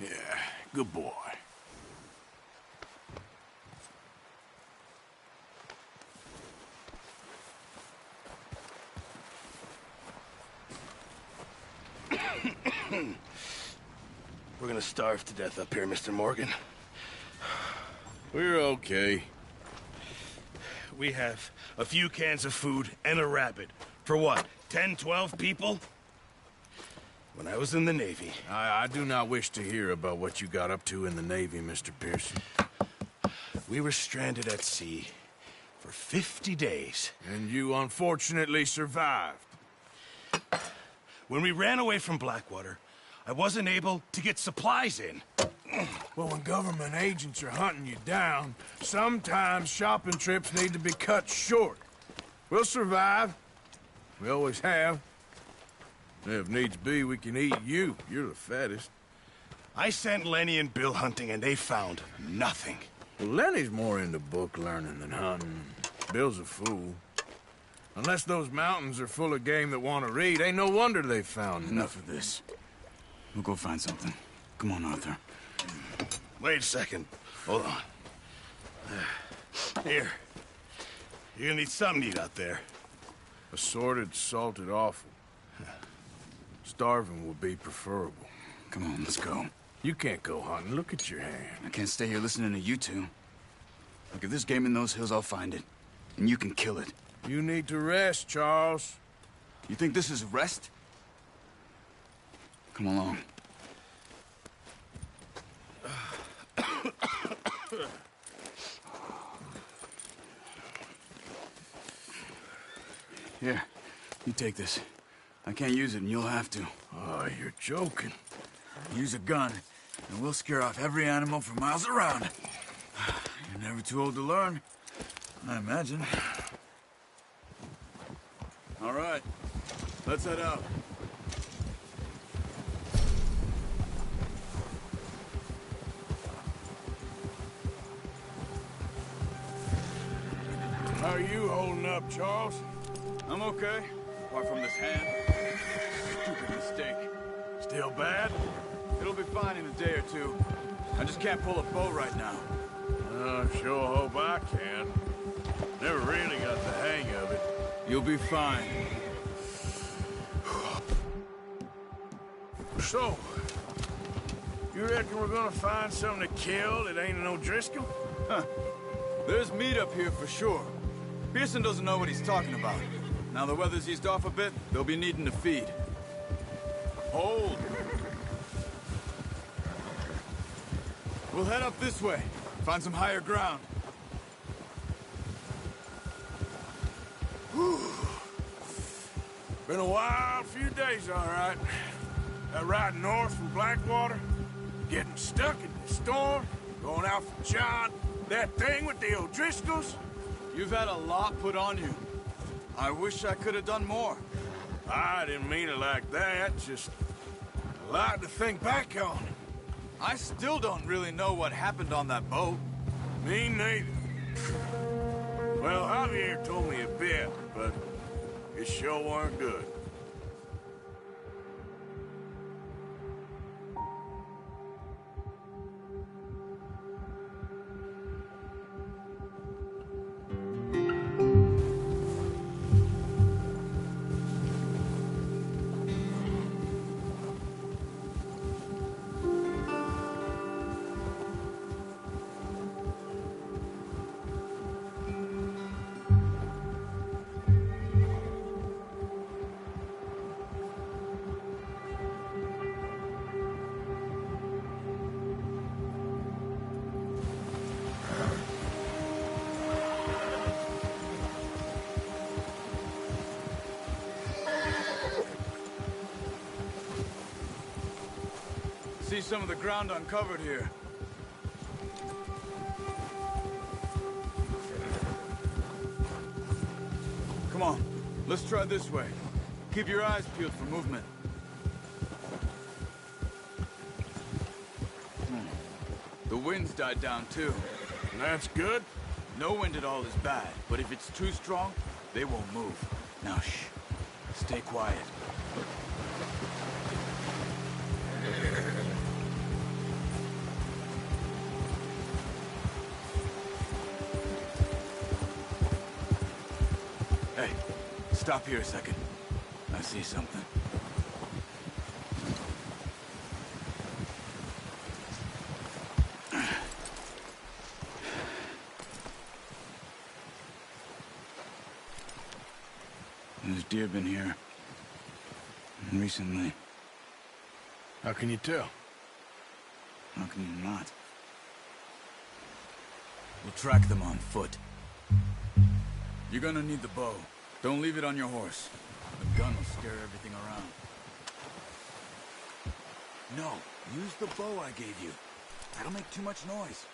Yeah, good boy. We're gonna starve to death up here, Mr. Morgan. We're okay. We have a few cans of food and a rabbit. For what, 10, 12 people? When I was in the Navy... I do not wish to hear about what you got up to in the Navy, Mr. Pearson. We were stranded at sea for 50 days. And you unfortunately survived. When we ran away from Blackwater, I wasn't able to get supplies in. Well, when government agents are hunting you down, sometimes shopping trips need to be cut short. We'll survive. We always have. If needs be, we can eat you. You're the fattest. I sent Lenny and Bill hunting, and they found nothing. Well, Lenny's more into book learning than hunting. Bill's a fool. Unless those mountains are full of game that want to read, ain't no wonder they found Enough of this. We'll go find something. Come on, Arthur. Wait a second. Hold on. Here. You're gonna need something to eat out there. Assorted, salted offal. Starving would be preferable. Come on, let's go. You can't go hunting. Look at your hand. I can't stay here listening to you two. Look, if there's game in those hills, I'll find it. And you can kill it. You need to rest, Charles. You think this is rest? Come along. Here, you take this. I can't use it, and you'll have to. Oh, you're joking. Use a gun, and we'll scare off every animal for miles around. You're never too old to learn, I imagine. All right, let's head out. How are you holding up, Charles? I'm okay, apart from this hand. Stupid mistake. Still bad? It'll be fine in a day or two. I just can't pull a bow right now. Sure hope I can. Never really got the hang of it. You'll be fine. So, you reckon we're gonna find something to kill that ain't an O'Driscoll? Huh. There's meat up here for sure. Pearson doesn't know what he's talking about. Now the weather's eased off a bit, they'll be needing to feed. Hold! We'll head up this way. Find some higher ground. Whew. Been a wild few days, all right. That ride north from Blackwater, getting stuck in the storm, going out for John, that thing with the O'Driscolls. You've had a lot put on you. I wish I could have done more. I didn't mean it like that, just a lot to think back on. I still don't really know what happened on that boat. Me neither. Well, Javier told me a bit, but it sure weren't good. See some of the ground uncovered here. Come on, let's try this way. Keep your eyes peeled for movement. The wind's died down too. That's good. No wind at all is bad, but if it's too strong, they won't move. Now shh, stay quiet. Hey, stop here a second. I see something. There's deer been here. Recently. How can you tell? How can you not? We'll track them on foot. You're gonna need the bow. Don't leave it on your horse. The gun will scare everything around. No, use the bow I gave you. That'll make too much noise.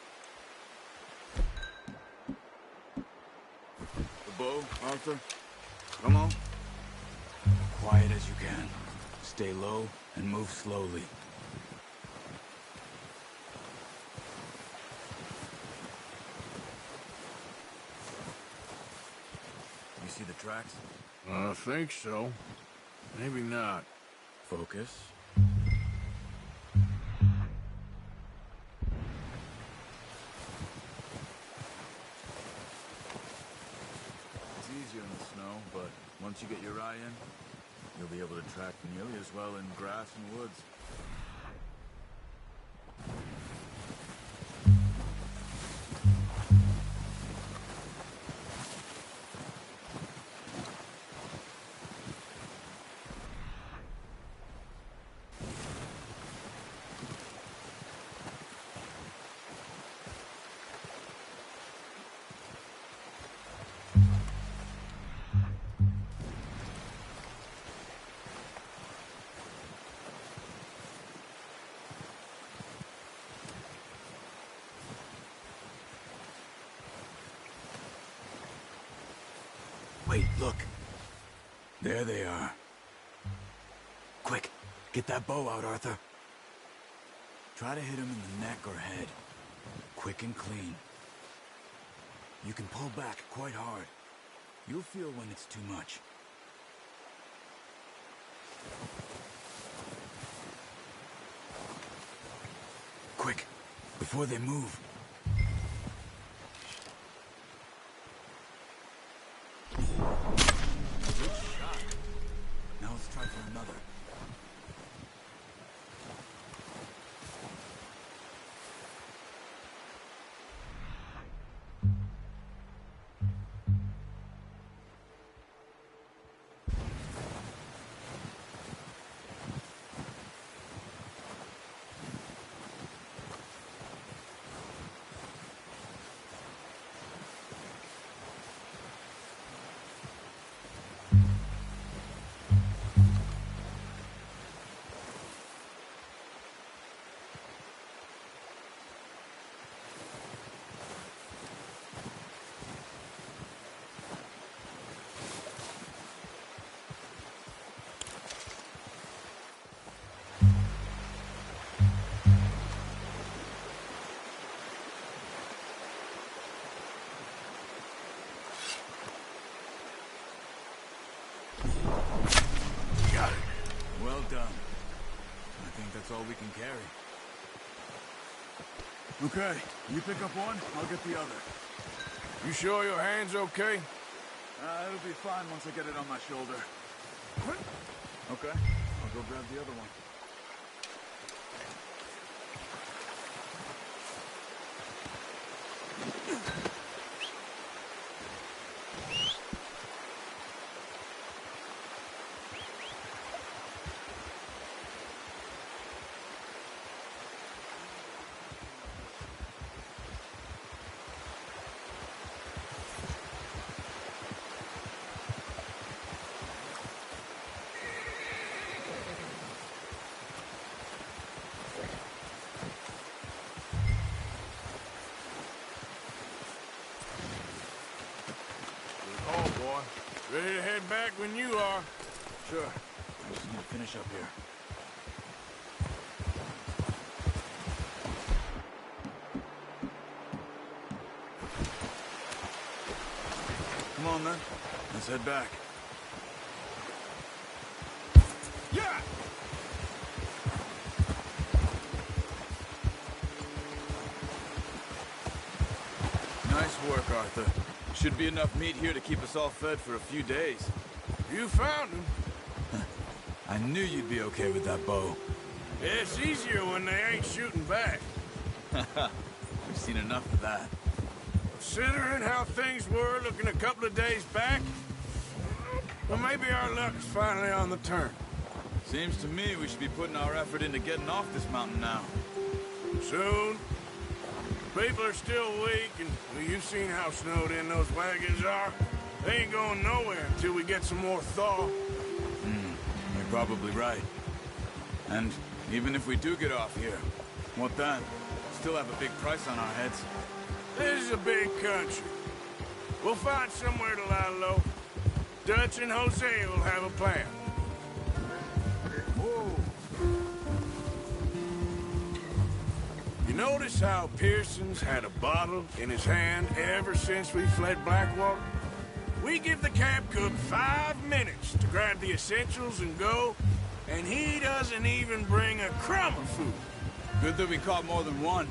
The bow, Arthur. Come on. Quiet as you can. Stay low and move slowly. You see the tracks? I think so. Maybe not. Focus. It's easier in the snow, but once you get your eye in, you'll be able to track nearly as well in grass and woods. Wait, look. There they are. Quick, get that bow out, Arthur. Try to hit him in the neck or head. Quick and clean. You can pull back quite hard. You'll feel when it's too much. Quick, before they move. Good shot. Now let's try for another. Got it. Well done. I think that's all we can carry. Okay, you pick up one, I'll get the other. You sure your hand's okay? It'll be fine once I get it on my shoulder. Okay, I'll go grab the other one. Ready to head back when you are. Sure. I just need to finish up here. Come on, then. Let's head back. Yeah! Nice work, Arthur. Should be enough meat here to keep us all fed for a few days. You found him. I knew you'd be okay with that bow. It's easier when they ain't shooting back. We've seen enough of that. Considering how things were looking a couple of days back, well, maybe our luck's finally on the turn. Seems to me we should be putting our effort into getting off this mountain now. Soon. People are still weak, and well, you've seen how snowed in those wagons are. They ain't going nowhere until we get some more thaw. You're probably right. And even if we do get off here, what then? Still have a big price on our heads. This is a big country. We'll find somewhere to lie low. Dutch and Jose will have a plan. You notice how Pearson's had a bottle in his hand ever since we fled Blackwater? We give the camp cook 5 minutes to grab the essentials and go, and he doesn't even bring a crumb of food. Good that we caught more than one.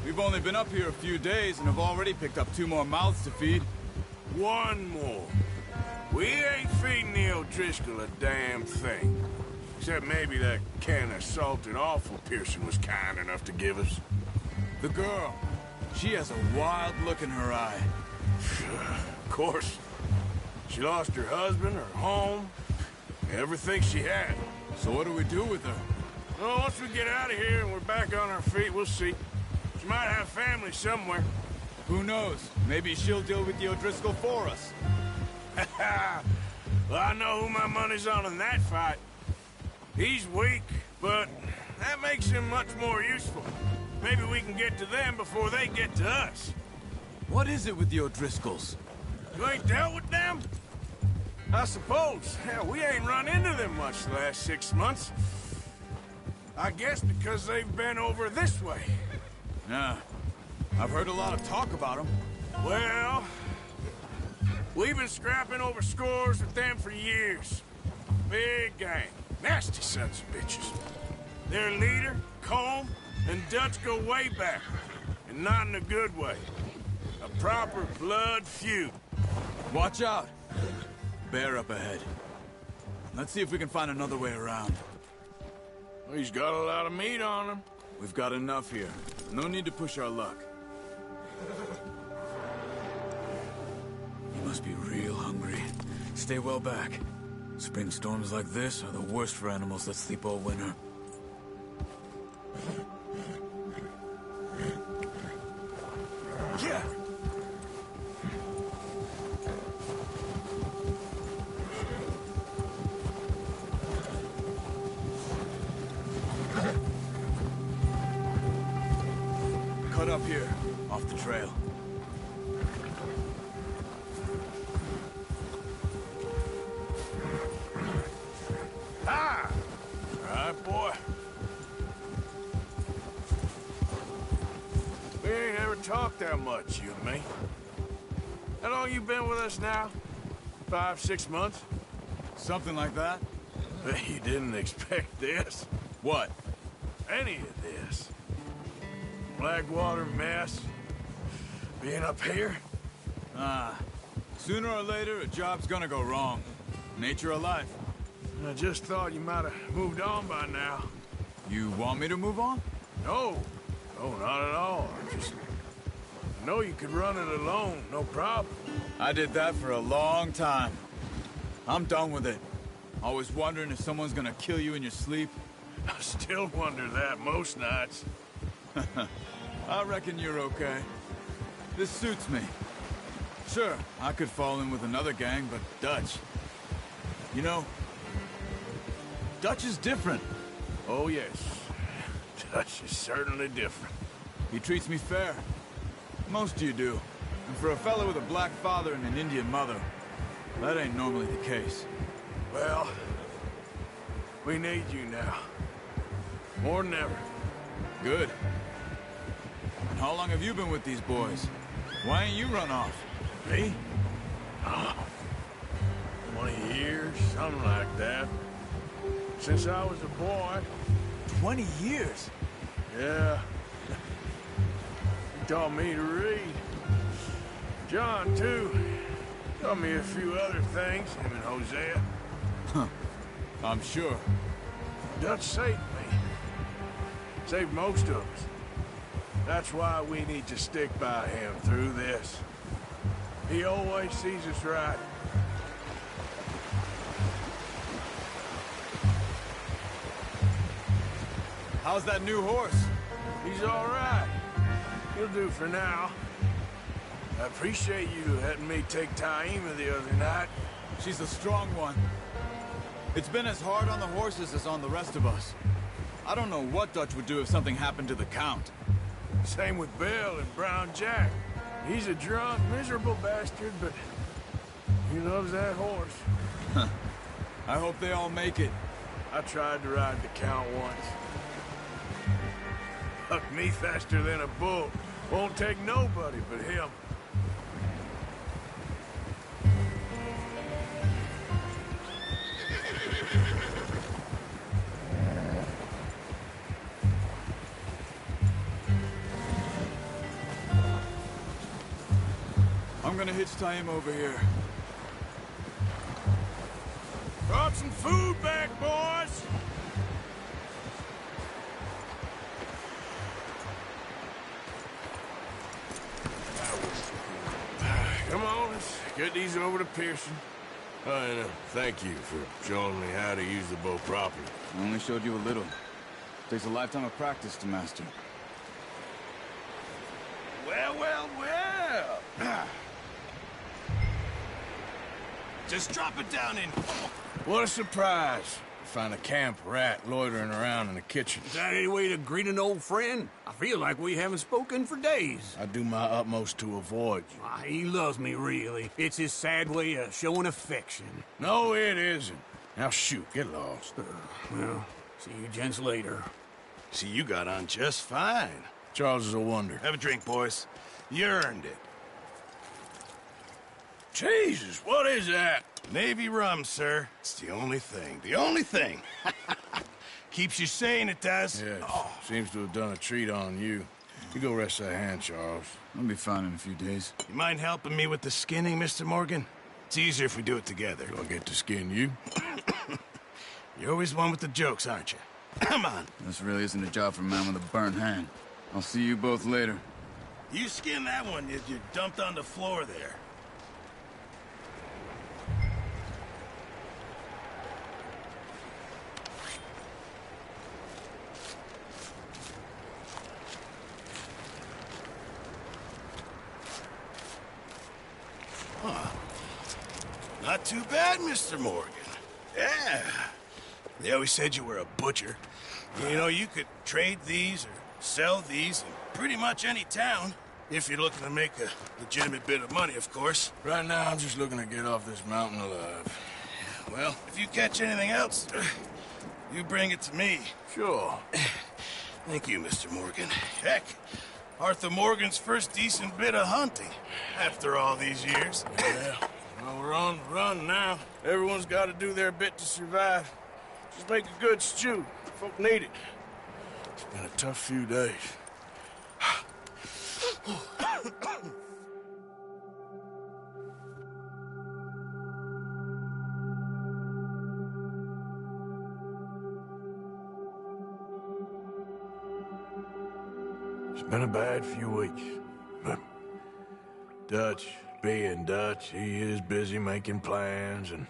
We've only been up here a few days and have already picked up 2 more mouths to feed. 1 more. We ain't feeding the O'Driscoll a damn thing. Except maybe that can of salted offal Pearson was kind enough to give us. The girl. She has a wild look in her eye. Of course. She lost her husband, her home, everything she had. So what do we do with her? Well, once we get out of here and we're back on our feet, we'll see. She might have family somewhere. Who knows? Maybe she'll deal with the O'Driscoll for us. Well, I know who my money's on in that fight. He's weak, but that makes him much more useful. Maybe we can get to them before they get to us. What is it with the O'Driscolls? You ain't dealt with them? I suppose. Hell, we ain't run into them much the last 6 months. I guess because they've been over this way. Yeah. I've heard a lot of talk about them. Well, we've been scrapping over scores with them for years. Big gang. Nasty sons of bitches. Their leader, Colm, and Dutch go way back. And not in a good way. A proper blood feud. Watch out. Bear up ahead. Let's see if we can find another way around. He's got a lot of meat on him. We've got enough here. No need to push our luck. You must be real hungry. Stay well back. Spring storms like this are the worst for animals that sleep all winter. Yeah. Cut up here, off the trail. Ah! All right, boy. We ain't ever talked that much, you and me. How long you been with us now? 5, 6 months? Something like that? Bet you didn't expect this. What? Any of this. Blackwater mess. Being up here? Sooner or later, a job's gonna go wrong. Nature of life. I just thought you might have moved on by now. You want me to move on? No. No, not at all. I know you could run it alone, no problem. I did that for a long time. I'm done with it. Always wondering if someone's gonna kill you in your sleep. I still wonder that most nights. I reckon you're okay. This suits me. Sure, I could fall in with another gang, but Dutch... You know, Dutch is different. Oh, yes. Dutch is certainly different. He treats me fair. Most of you do. And for a fellow with a black father and an Indian mother, that ain't normally the case. Well, we need you now. More than ever. Good. And how long have you been with these boys? Why ain't you run off? Me? Oh, 20 years, something like that. Since I was a boy. 20 years? Yeah. He taught me to read. John, too. Taught me a few other things, him and Hosea. Huh. I'm sure. Dutch saved me. Saved most of us. That's why we need to stick by him through this. He always sees us right. How's that new horse? He's all right. He'll do for now. I appreciate you letting me take Taima the other night. She's a strong one. It's been as hard on the horses as on the rest of us. I don't know what Dutch would do if something happened to the Count. Same with Bill and Brown Jack. He's a drunk, miserable bastard, but he loves that horse. I hope they all make it. I tried to ride the Count once. Hucked me faster than a bull. Won't take nobody but him. I'm gonna hitch Taima over here. Brought some food back, boys! Come on, let's get these over to Pearson. And thank you for showing me how to use the bow properly. I only showed you a little. Takes a lifetime of practice to master. Well, well, well! Just drop it down in... What a surprise. find a camp rat loitering around in the kitchen. Is that any way to greet an old friend? I feel like we haven't spoken for days. I do my utmost to avoid you. He loves me, really. It's his sad way of showing affection. No, it isn't. Now shoot, get lost. Well, see you gents later. See, you got on just fine. Charles is a wonder. Have a drink, boys. You earned it. Jesus, what is that? Navy rum, sir. It's the only thing. The only thing. Keeps you sane, it does. Yeah, seems to have done a treat on you. You go rest that hand, Charles. I'll be fine in a few days. You mind helping me with the skinning, Mr. Morgan? It's easier if we do it together. Do I get to skin you? You're always one with the jokes, aren't you? Come on. This really isn't a job for a man with a burnt hand. I'll see you both later. You skin that one you dumped on the floor there. Not too bad, Mr. Morgan. Yeah. They always said you were a butcher. You know, you could trade these or sell these in pretty much any town. If you're looking to make a legitimate bit of money, of course. Right now, I'm just looking to get off this mountain alive. Well, if you catch anything else, you bring it to me. Sure. Thank you, Mr. Morgan. Heck, Arthur Morgan's first decent bit of hunting after all these years. Yeah. Well, we're on the run now. Everyone's got to do their bit to survive. Just make a good stew. Folk need it. It's been a tough few days. It's been a bad few weeks, but Dutch being Dutch, he is busy making plans, and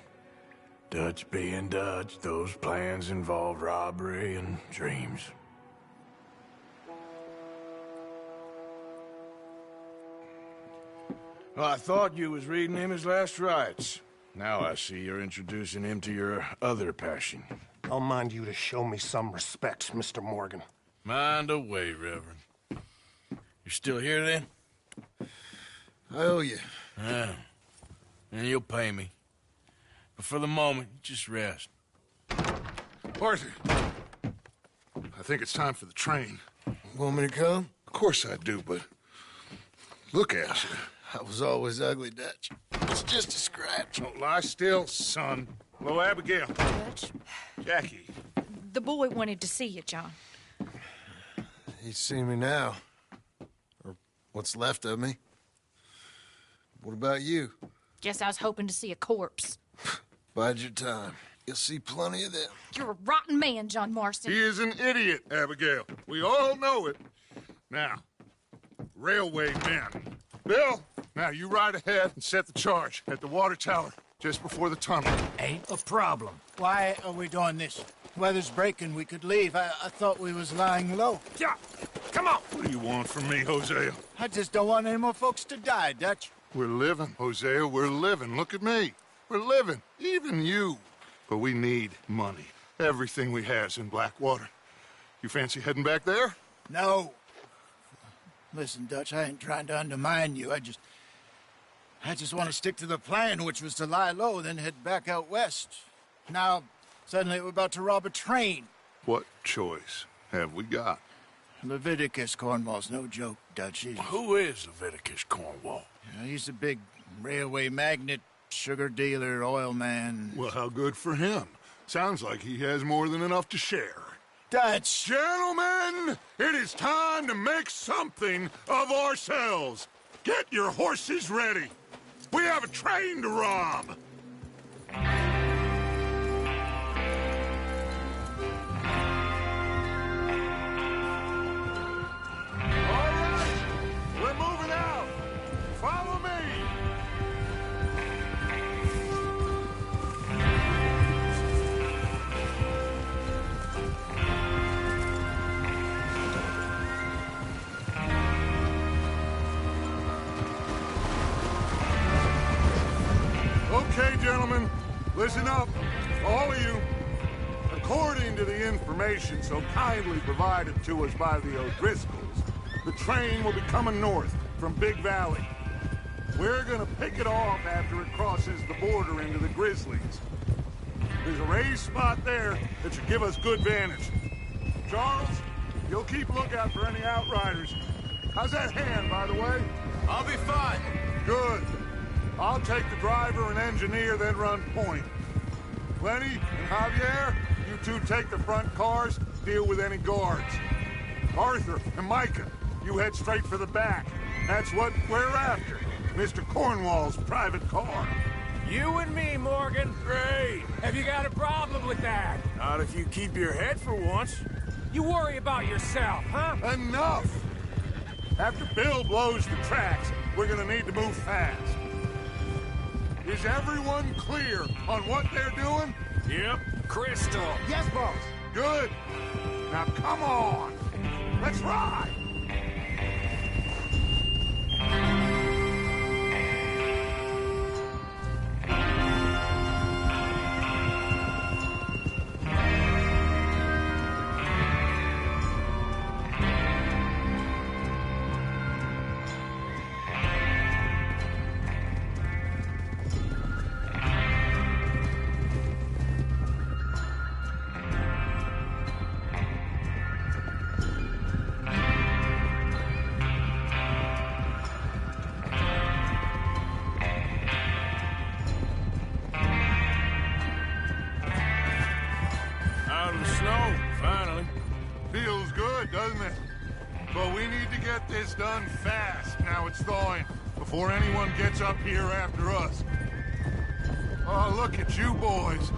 Dutch being Dutch, those plans involve robbery and dreams. Well, I thought you was reading him his last rites. Now I see you're introducing him to your other passion. I'll mind you to show me some respect, Mr. Morgan. Mind away, Reverend. You're still here, then? I owe you. Yeah. And you'll pay me. But for the moment, just rest. Arthur, I think it's time for the train. Want me to come? Of course I do, but look at you. I was always ugly, Dutch. It's just a scratch. Don't lie still, son. Hello, Abigail. Dutch, Jackie. the boy wanted to see you, John. He's seen me now. Or what's left of me. What about you? Guess I was hoping to see a corpse. Bide your time. You'll see plenty of them. You're a rotten man, John Marston. He is an idiot, Abigail. We all know it. Now, railway men. Bill, now you ride ahead and set the charge at the water tower just before the tunnel. Ain't a problem. Why are we doing this? Weather's breaking. We could leave. I thought we was lying low. Yeah, come on. What do you want from me, Hosea? I just don't want any more folks to die, Dutch. We're living, Hosea. We're living. Look at me. We're living. Even you. But we need money. Everything we has in Blackwater. You fancy heading back there? No. Listen, Dutch, I ain't trying to undermine you. I just want to stick to the plan, which was to lie low, then head back out west. Now, suddenly we're about to rob a train. What choice have we got? Leviticus Cornwall's no joke, Dutch. Who is Leviticus Cornwall? He's a big railway magnate, sugar dealer, oil man. Well, how good for him. Sounds like he has more than enough to share. Dutch! Gentlemen, it is time to make something of ourselves. Get your horses ready. We have a train to rob. All right, we're moving out. Follow me. Okay, gentlemen, listen up, all of you. According to the information so kindly provided to us by the O'Driscolls, the train will be coming north from Big Valley. We're gonna pick it off after it crosses the border into the Grizzlies. There's a raised spot there that should give us good vantage. Charles, you'll keep lookout for any outriders. How's that hand, by the way? I'll be fine. Good. I'll take the driver and engineer, then run point. Lenny and Javier, you two take the front cars, deal with any guards. Arthur and Micah, you head straight for the back. That's what we're after. Mr. Cornwall's private car. You and me, Morgan. Great. Have you got a problem with that? Not if you keep your head for once. You worry about yourself, huh? Enough! After Bill blows the tracks, we're gonna need to move fast. Is everyone clear on what they're doing? Yep. Crystal. Yes, boss. Good. Now come on. Let's ride. Feels good, doesn't it? But we need to get this done fast, now it's thawing, before anyone gets up here after us. Oh, look at you boys.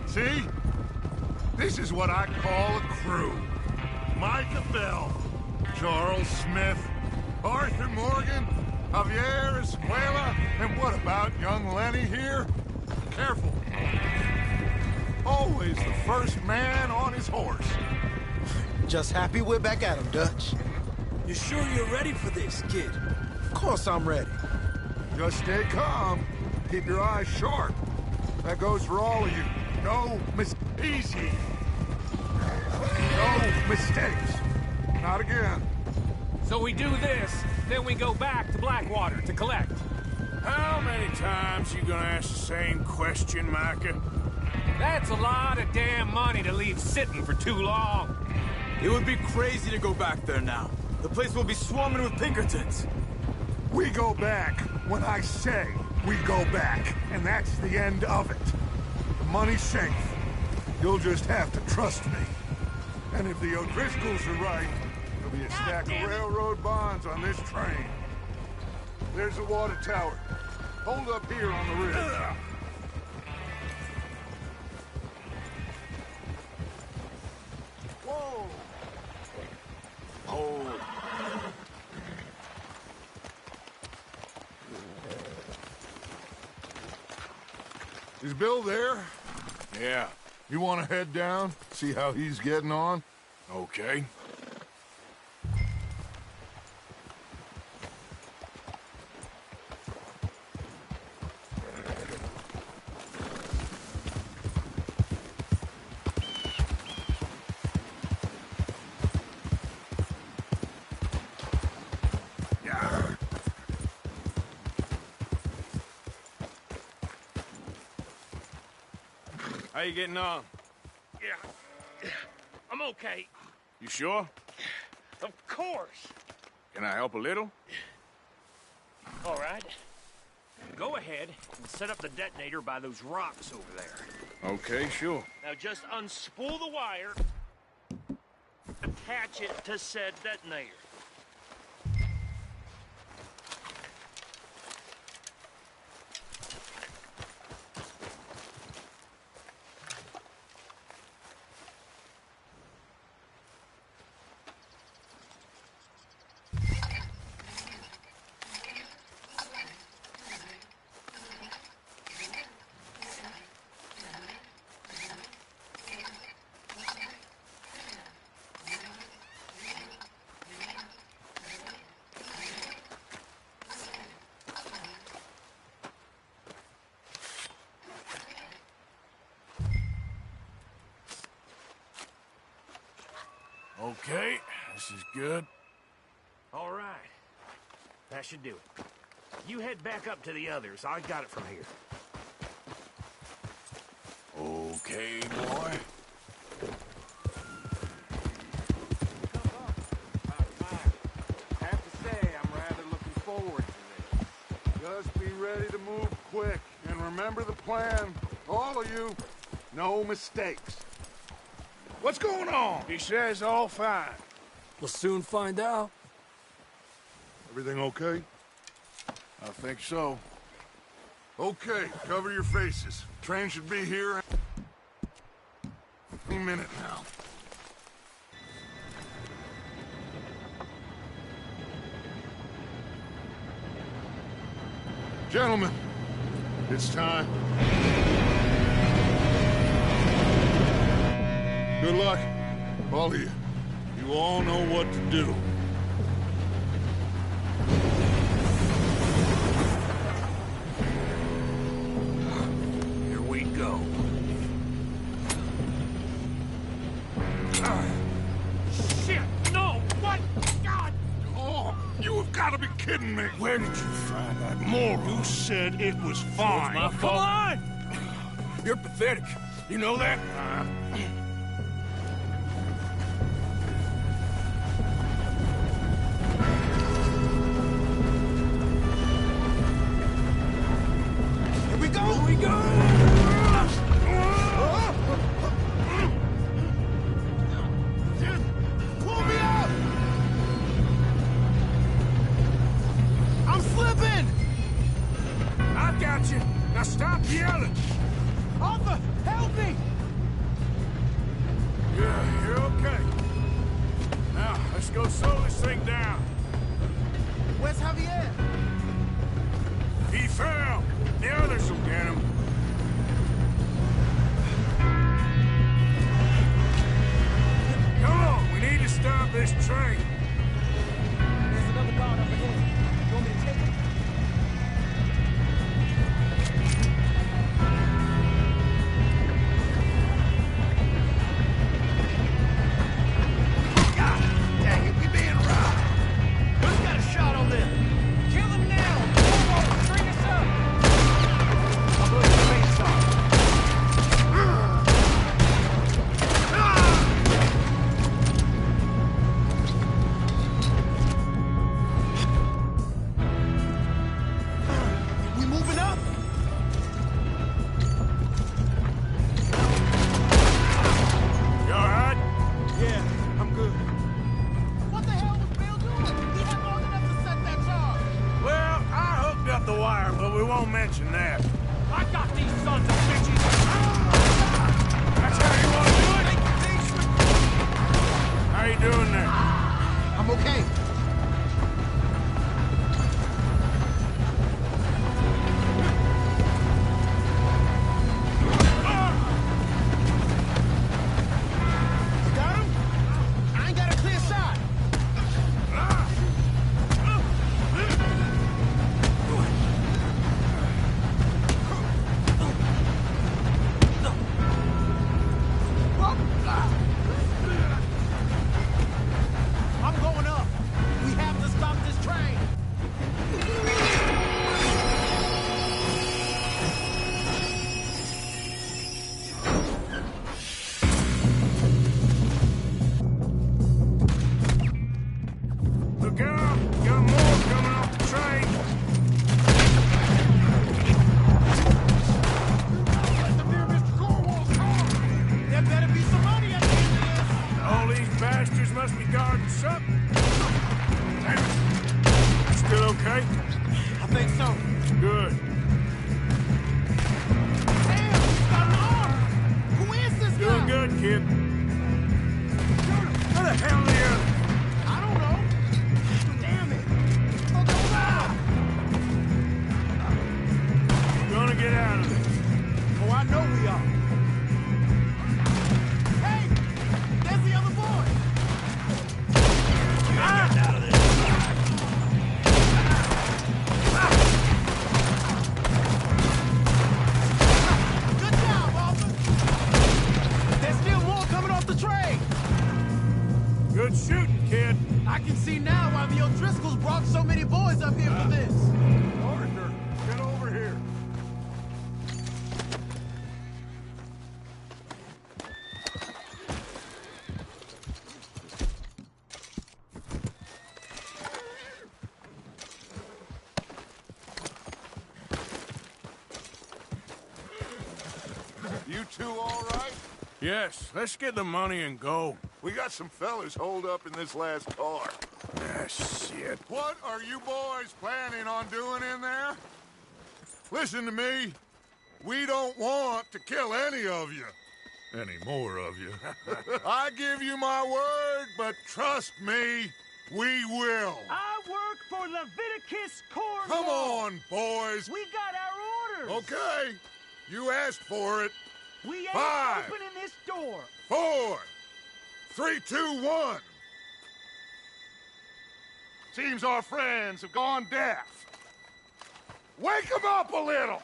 See? This is what I call a crew. Micah Bell, Charles Smith, Arthur Morgan, Javier Escuela, and what about young Lenny here? Careful. Always the first man on his horse. Just happy we're back at him, Dutch. You sure you're ready for this, kid? Of course I'm ready. Just stay calm. Keep your eyes sharp. That goes for all of you. Easy. No mistakes. Not again. So we do this, then we go back to Blackwater to collect. How many times you gonna ask the same question, Micah? That's a lot of damn money to leave sitting for too long. It would be crazy to go back there now. The place will be swarming with Pinkertons. We go back when I say we go back, and that's the end of it. The money's safe. You'll just have to trust me. And if the O'Driscolls are right, there'll be a stack of railroad bonds on this train. There's the water tower. Hold up here on the ridge. Whoa! Hold. Is Bill there? Yeah. You want to head down, see how he's getting on? Okay. How you getting on? Yeah, I'm okay. You sure? Of course. Can I help a little? All right. Go ahead and set up the detonator by those rocks over there. Okay, sure. Now just unspool the wire, attach it to said detonator. is good. All right. That should do it. You head back up to the others. I got it from here. Okay, boy. Have to say, I'm rather looking forward to this. Just be ready to move quick, and remember the plan. All of you, no mistakes. What's going on? He says all fine. We'll soon find out. Everything okay? I think so. Okay, cover your faces. Train should be here any minute now. Gentlemen, it's time. Good luck, all of you. You all know what to do. Here we go. Shit! No! What? God! Oh, you have got to be kidding me. Where did you find that moron? You said it was fine. My fault. Come on! You're pathetic. You know that? Here we go! Here we go! Pull me up! I'm slipping! I got you. Now stop yelling. Arthur, help me! Yeah, you're okay. Now, let's go slow this thing down. Where's Javier? He fell. The others will get him. Come on, we need to stop this train. There's another guard up ahead. You want me to take it? God dang it, we being robbed. Who's got a shot on them? Kill him now! Whoa, string us up! I'll blow your face off. We moving up? You all right? Yeah, I'm good. What the hell was Bill doing? He had long enough to set that charge. Well, I hooked up the wire, but we won't mention that. I got these sons of bitches! That's how you want to do it? How you doing there? I'm okay. You got him? I ain't got a clear shot. I'm going up. We have to stop this train. Look out! Got more coming off the train. There better be some money at the end of this. All these bastards must be guarding something. Damn it. Still okay? I think so. Good. Damn, he's got an arm. Who is this guy? Doing good, kid. Where the hell are the others? I don't know. Damn it. Oh, We're gonna get out of this. oh, I know we are. Hey, there's the other boy. Get out of this. Good job, Arthur. There's still more coming off the train. Good shooting, kid. can see now why the O'Driscolls brought so many boys up here for this. Arthur, get over here. You two all right? Yes, let's get the money and go. We got some fellas holed up in this last car. Ah, shit. What are you boys planning on doing in there? Listen to me. We don't want to kill any of you. Any more of you. I give you my word, but trust me, we will. I work for Leviticus Cornwall. Come on, boys. We got our orders. Okay. You asked for it. We ain't 5, opening this door. 4, 3, 2, 1. Seems our friends have gone deaf. Wake them up a little.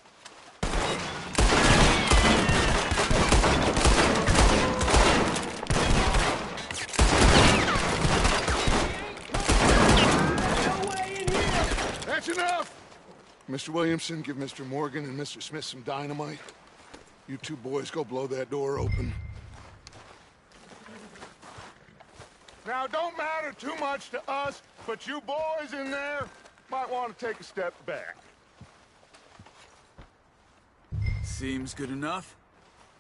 That's enough! Mr. Williamson, give Mr. Morgan and Mr. Smith some dynamite. You two boys go blow that door open. Now, don't matter too much to us, but you boys in there might want to take a step back. Seems good enough.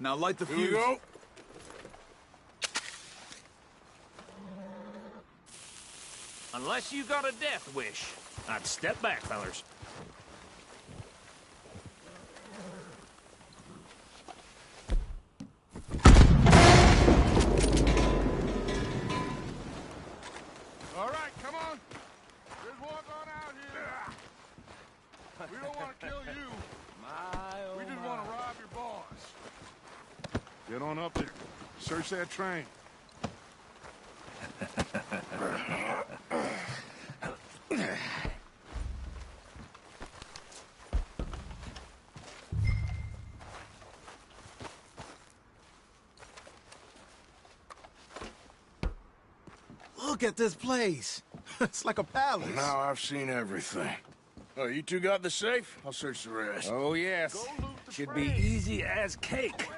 Now light the fuse. Here we go. Unless you got a death wish, I'd step back, fellers. All right, come on. Just walk on out here. We don't want to kill you. We just want to rob your boss. Get on up there. Search that train. Look at this place. It's like a palace. Now I've seen everything. Oh, you two got the safe? I'll search the rest. Oh, yes. Should be easy as cake.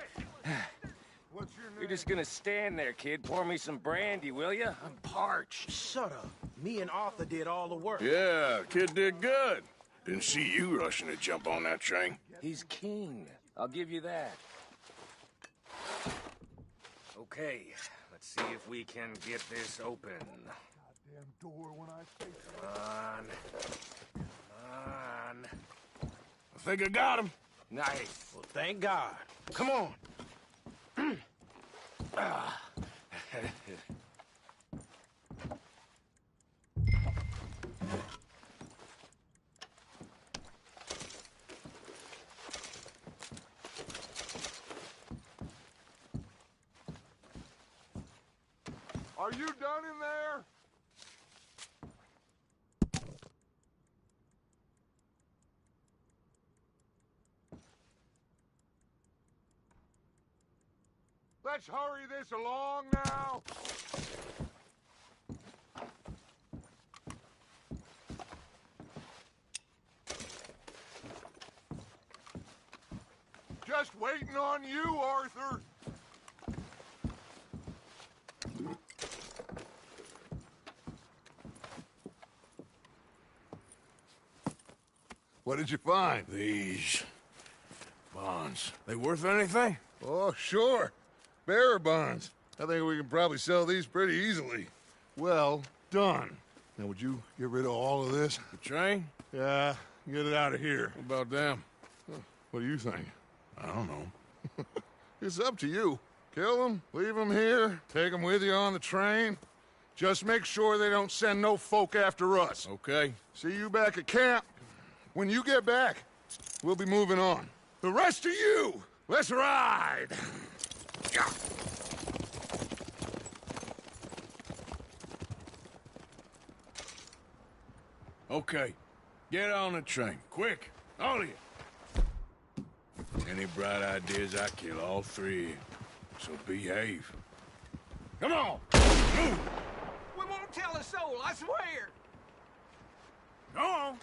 You're just gonna stand there, kid. Pour me some brandy, will you? I'm parched. Shut up. Me and Arthur did all the work. Yeah, kid did good. Didn't see you rushing to jump on that train. He's king. I'll give you that. Okay, let's see if we can get this open. Goddamn door when I say so. Come on. Come on. I think I got him. Nice. Well, thank God. Come on. Are you done in there? Let's hurry this along now. Just waiting on you, Arthur. What did you find? These bonds. They worth anything? Oh, sure. Bearer bonds. I think we can probably sell these pretty easily. Well done. Now, would you get rid of all of this? The train? Yeah, get it out of here. What about them? What do you think? I don't know. It's up to you. Kill them, leave them here, take them with you on the train. Just make sure they don't send no folk after us. Okay. See you back at camp. When you get back, we'll be moving on. The rest of you, let's ride! Okay. Get on the train. Quick. All of you. Any bright ideas, I kill all three of you. So behave. Come on! Move! We won't Don't tell a soul, I swear. Go on.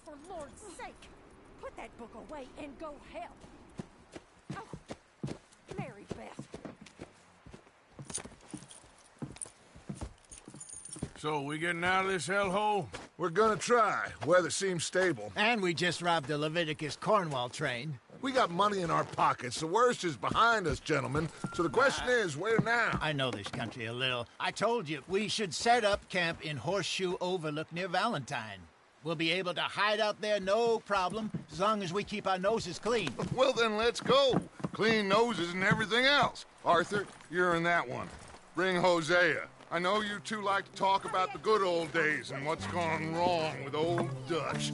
For Lord's sake, put that book away and go help. Oh, Mary Beth. So, we getting out of this hellhole? We're gonna try. Weather seems stable. And we just robbed the Leviticus Cornwall train. We got money in our pockets. The worst is behind us, gentlemen. So the question is, where now? I know this country a little. I told you, we should set up camp in Horseshoe Overlook near Valentine. We'll be able to hide out there, no problem, as long as we keep our noses clean. Well, then let's go. Clean noses and everything else. Arthur, you're in that one. Bring Hosea. I know you two like to talk about the good old days and what's gone wrong with old Dutch.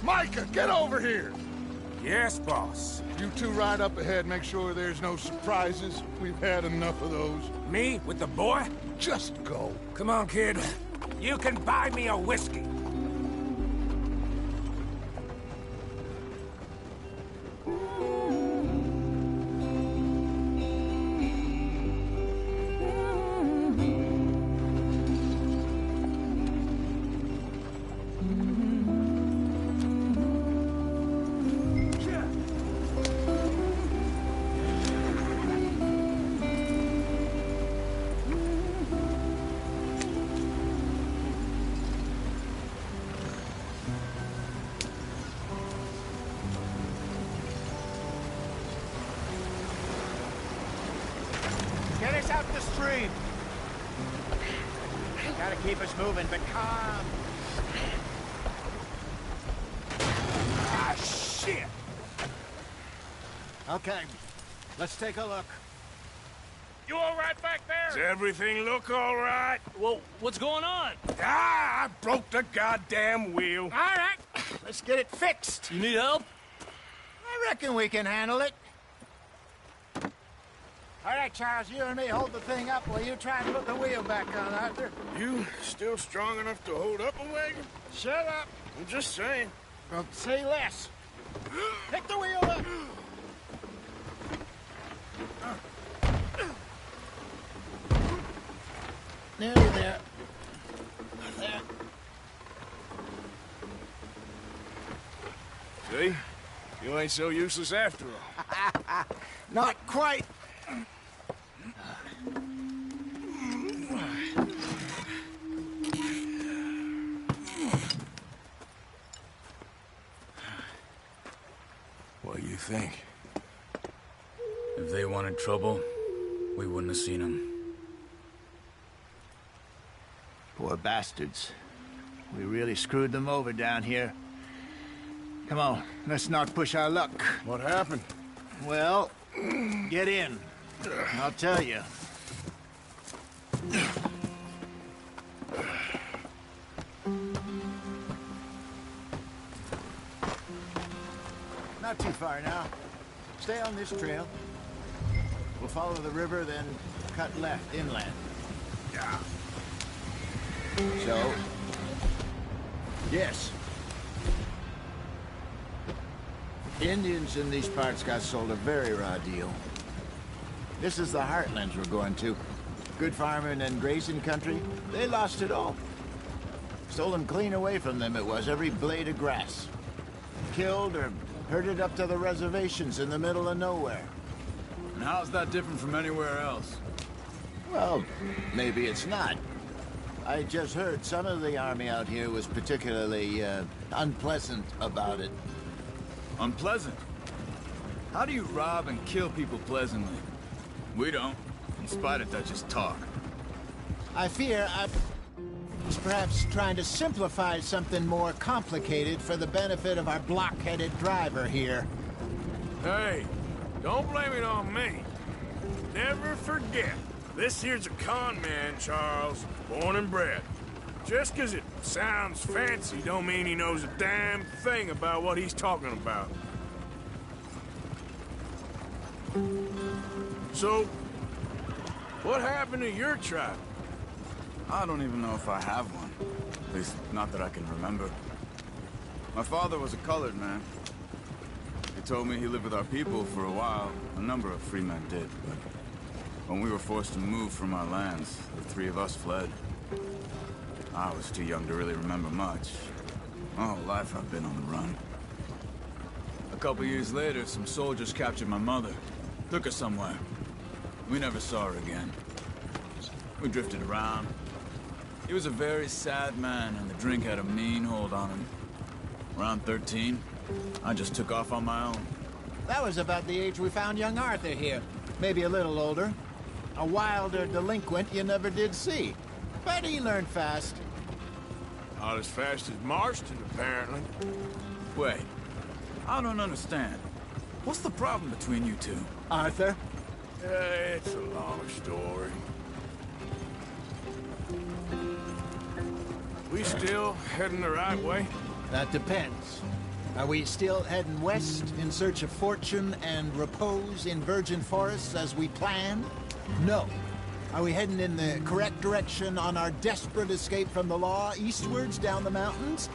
Micah, get over here! Yes, boss. You two ride up ahead, make sure there's no surprises. We've had enough of those. Me? With the boy? Just go. Come on, kid. You can buy me a whiskey. Get us out the stream. Gotta keep us moving, but calm. Ah, shit! Okay, let's take a look. You all right back there? Does everything look all right? Well, what's going on? Ah, I broke the goddamn wheel. All right, let's get it fixed. You need help? I reckon we can handle it. All right, Charles, you and me hold the thing up while you try and put the wheel back on, Arthur. You still strong enough to hold up a wagon? Shut up. I'm just saying. Well, say less. Pick the wheel up. Nearly there. There. See? You ain't so useless after all. Not quite. What do you think? If they wanted trouble, we wouldn't have seen them. Poor bastards. We really screwed them over down here. Come on, let's not push our luck. What happened? Well, get in. I'll tell you. Not too far now. Stay on this trail. We'll follow the river, then cut left inland. Yeah. So? Yes. Indians in these parts got sold a very raw deal. This is the heartlands we're going to. Good farming and grazing country, they lost it all. Stolen clean away from them it was, every blade of grass. Killed or herded up to the reservations in the middle of nowhere. And how's that different from anywhere else? Well, maybe it's not. I just heard some of the army out here was particularly, unpleasant about it. Unpleasant? How do you rob and kill people pleasantly? We don't, in spite of Dutch's talk. I fear I was perhaps trying to simplify something more complicated for the benefit of our block-headed driver here. Hey, don't blame it on me. Never forget, this here's a con man, Charles, born and bred. Just 'cause it sounds fancy don't mean he knows a damn thing about what he's talking about. So, what happened to your tribe? I don't even know if I have one. At least, not that I can remember. My father was a colored man. He told me he lived with our people for a while. A number of free men did, but when we were forced to move from our lands, the three of us fled. I was too young to really remember much. My whole life I've been on the run. A couple years later, some soldiers captured my mother. Took her somewhere. We never saw her again. We drifted around. He was a very sad man, and the drink had a mean hold on him. Around 13, I just took off on my own. That was about the age we found young Arthur here. Maybe a little older. A wilder delinquent you never did see. But he learned fast. Not as fast as Marston, apparently. Wait, I don't understand. What's the problem between you two? Arthur? It's a long story. We still heading the right way? That depends. Are we still heading west in search of fortune and repose in virgin forests as we planned? No. Are we heading in the correct direction on our desperate escape from the law eastwards down the mountains?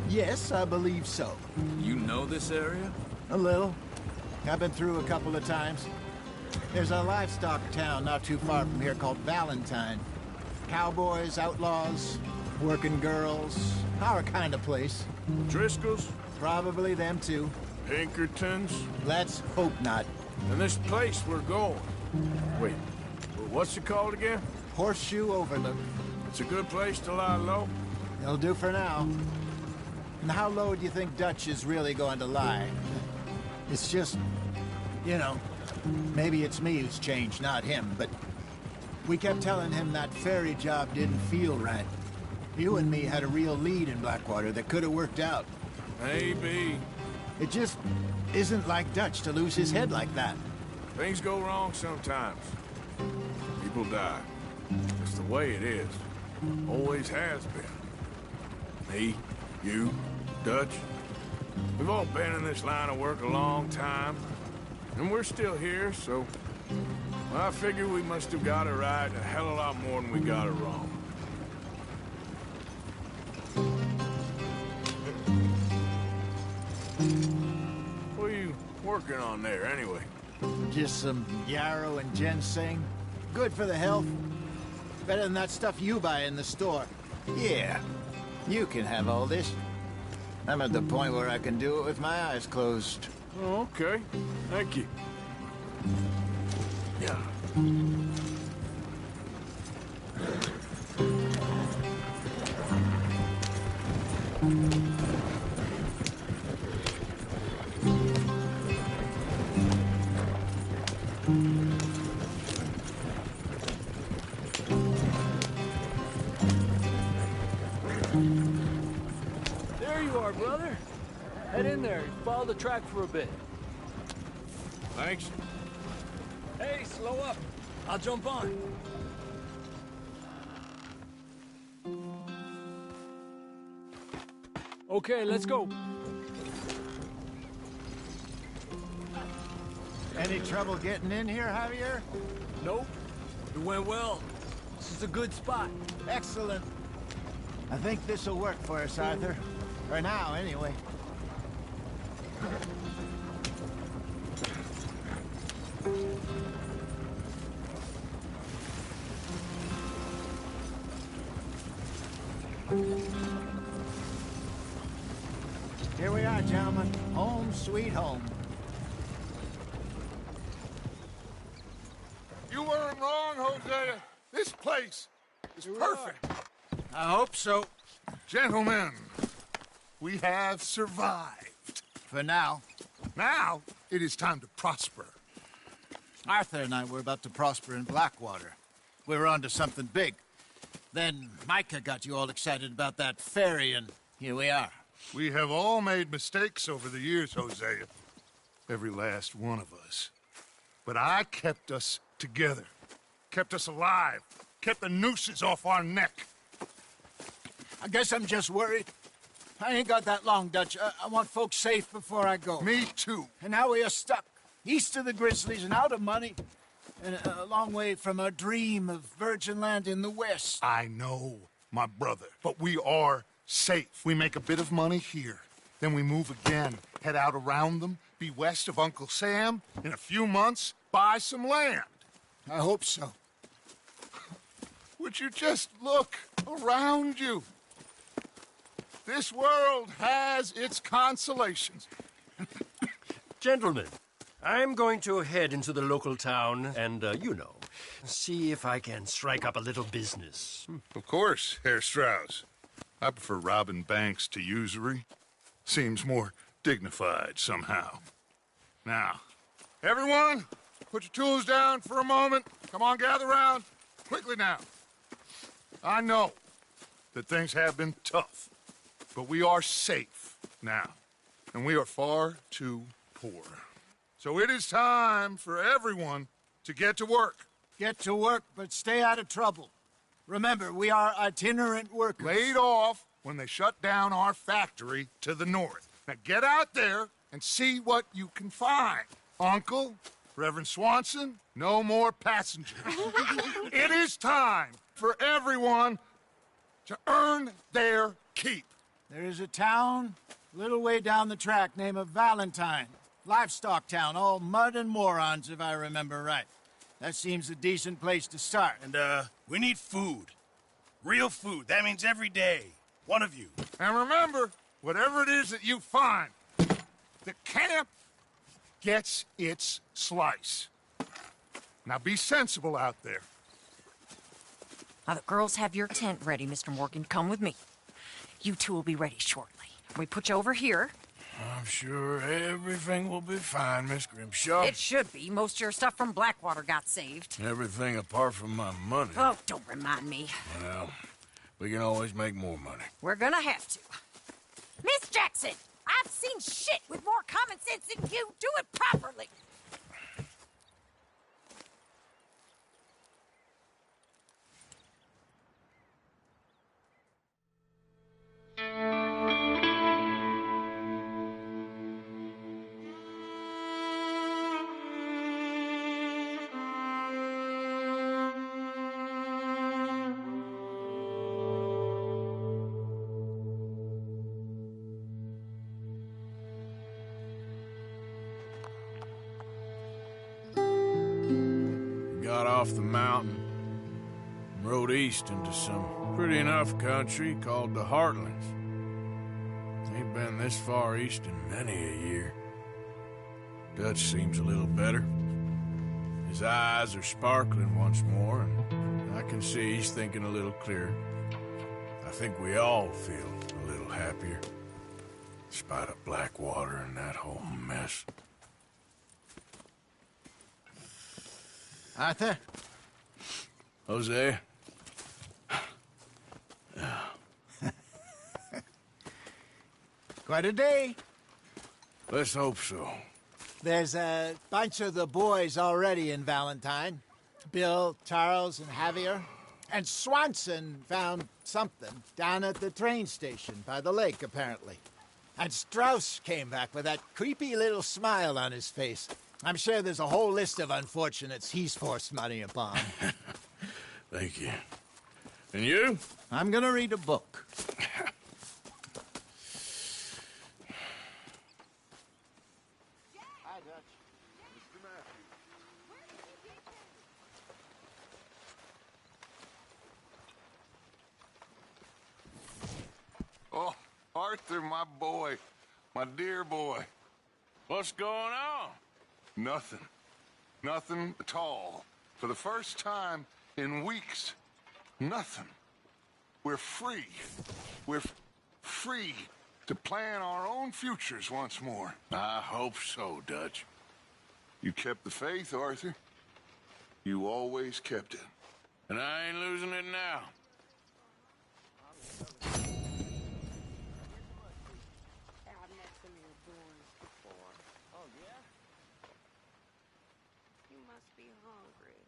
Yes, I believe so. You know this area? A little. I've been through a couple of times. There's a livestock town not too far from here called Valentine. Cowboys, outlaws, working girls, our kind of place. Driscoll's? Probably them too. Pinkertons? Let's hope not. And this place we're going. Wait, what's it called again? Horseshoe Overlook. It's a good place to lie low? It'll do for now. And how low do you think Dutch is really going to lie? It's just, you know, maybe it's me who's changed, not him, but we kept telling him that ferry job didn't feel right. You and me had a real lead in Blackwater that could have worked out. Maybe. It just isn't like Dutch to lose his head like that. Things go wrong sometimes. People die. It's the way it is. Always has been. Me, you, Dutch. We've all been in this line of work a long time, and we're still here, so I figure we must have got it right a hell of a lot more than we got it wrong. What are you working on there, anyway? Just some yarrow and ginseng. Good for the health. Better than that stuff you buy in the store. Yeah, you can have all this. I'm at the point where I can do it with my eyes closed. Oh, okay. Thank you. Yeah. There you are, brother. Head in there. Follow the track for a bit. Thanks. Hey, slow up. I'll jump on. Okay, let's go. Any trouble getting in here, Javier? Nope. It went well. This is a good spot. Excellent. I think this'll work for us, Arthur. For now, anyway. Here we are, gentlemen. Home sweet home. You weren't wrong, Hosea. This place is perfect. I hope so. Gentlemen, we have survived. For now. Now, it is time to prosper. Arthur and I were about to prosper in Blackwater. We were onto something big. Then Micah got you all excited about that ferry, and here we are. We have all made mistakes over the years, Hosea. Every last one of us. But I kept us together. Kept us alive. Kept the nooses off our neck. I guess I'm just worried. I ain't got that long, Dutch. I want folks safe before I go. Me too. And now we are stuck. East of the Grizzlies and out of money. And a long way from our dream of virgin land in the west. I know, my brother. But we are safe. We make a bit of money here. Then we move again. Head out around them. Be west of Uncle Sam. In a few months, buy some land. I hope so. Would you just look around you? This world has its consolations. Gentlemen, I'm going to head into the local town and, see if I can strike up a little business. Of course, Herr Strauss. I prefer robbing banks to usury. Seems more dignified somehow. Now, everyone, put your tools down for a moment. Come on, gather round. Quickly now. I know that things have been tough, but we are safe now, and we are far too poor. So it is time for everyone to get to work. Get to work, but stay out of trouble. Remember, we are itinerant workers. Laid off when they shut down our factory to the north. Now get out there and see what you can find. Uncle, Reverend Swanson, no more passengers. It is time for everyone to earn their keep. There is a town a little way down the track named Valentine. Livestock town, all mud and morons, if I remember right. That seems a decent place to start. And, we need food. Real food. That means every day. One of you. And remember, whatever it is that you find, the camp gets its slice. Now be sensible out there. Now, the girls have your tent ready, Mr. Morgan. Come with me. You two will be ready shortly. We put you over here. I'm sure everything will be fine, Miss Grimshaw. It should be. Most of your stuff from Blackwater got saved. Everything apart from my money. Oh, don't remind me. Well, we can always make more money. We're gonna have to. Miss Jackson, I've seen shit with more common sense than you. Do it properly. off the mountain and rode east into some pretty enough country called the Heartlands. Ain't been this far east in many a year. Dutch seems a little better. His eyes are sparkling once more, and I can see he's thinking a little clearer. I think we all feel a little happier, despite of Blackwater and that whole mess. Arthur? Jose? Quite a day. Let's hope so. There's a bunch of the boys already in Valentine. Bill, Charles, and Javier. And Swanson found something down at the train station by the lake, apparently. And Strauss came back with that creepy little smile on his face. I'm sure there's a whole list of unfortunates he's forced money upon. Thank you. And you? I'm gonna read a book. Oh, Arthur, my boy. My dear boy. What's going on? Nothing. Nothing at all. For the first time in weeks. Nothing. We're free. We're free to plan our own futures once more. I hope so, Dutch. You kept the faith, Arthur. You always kept it. And I ain't losing it now. You must be hungry.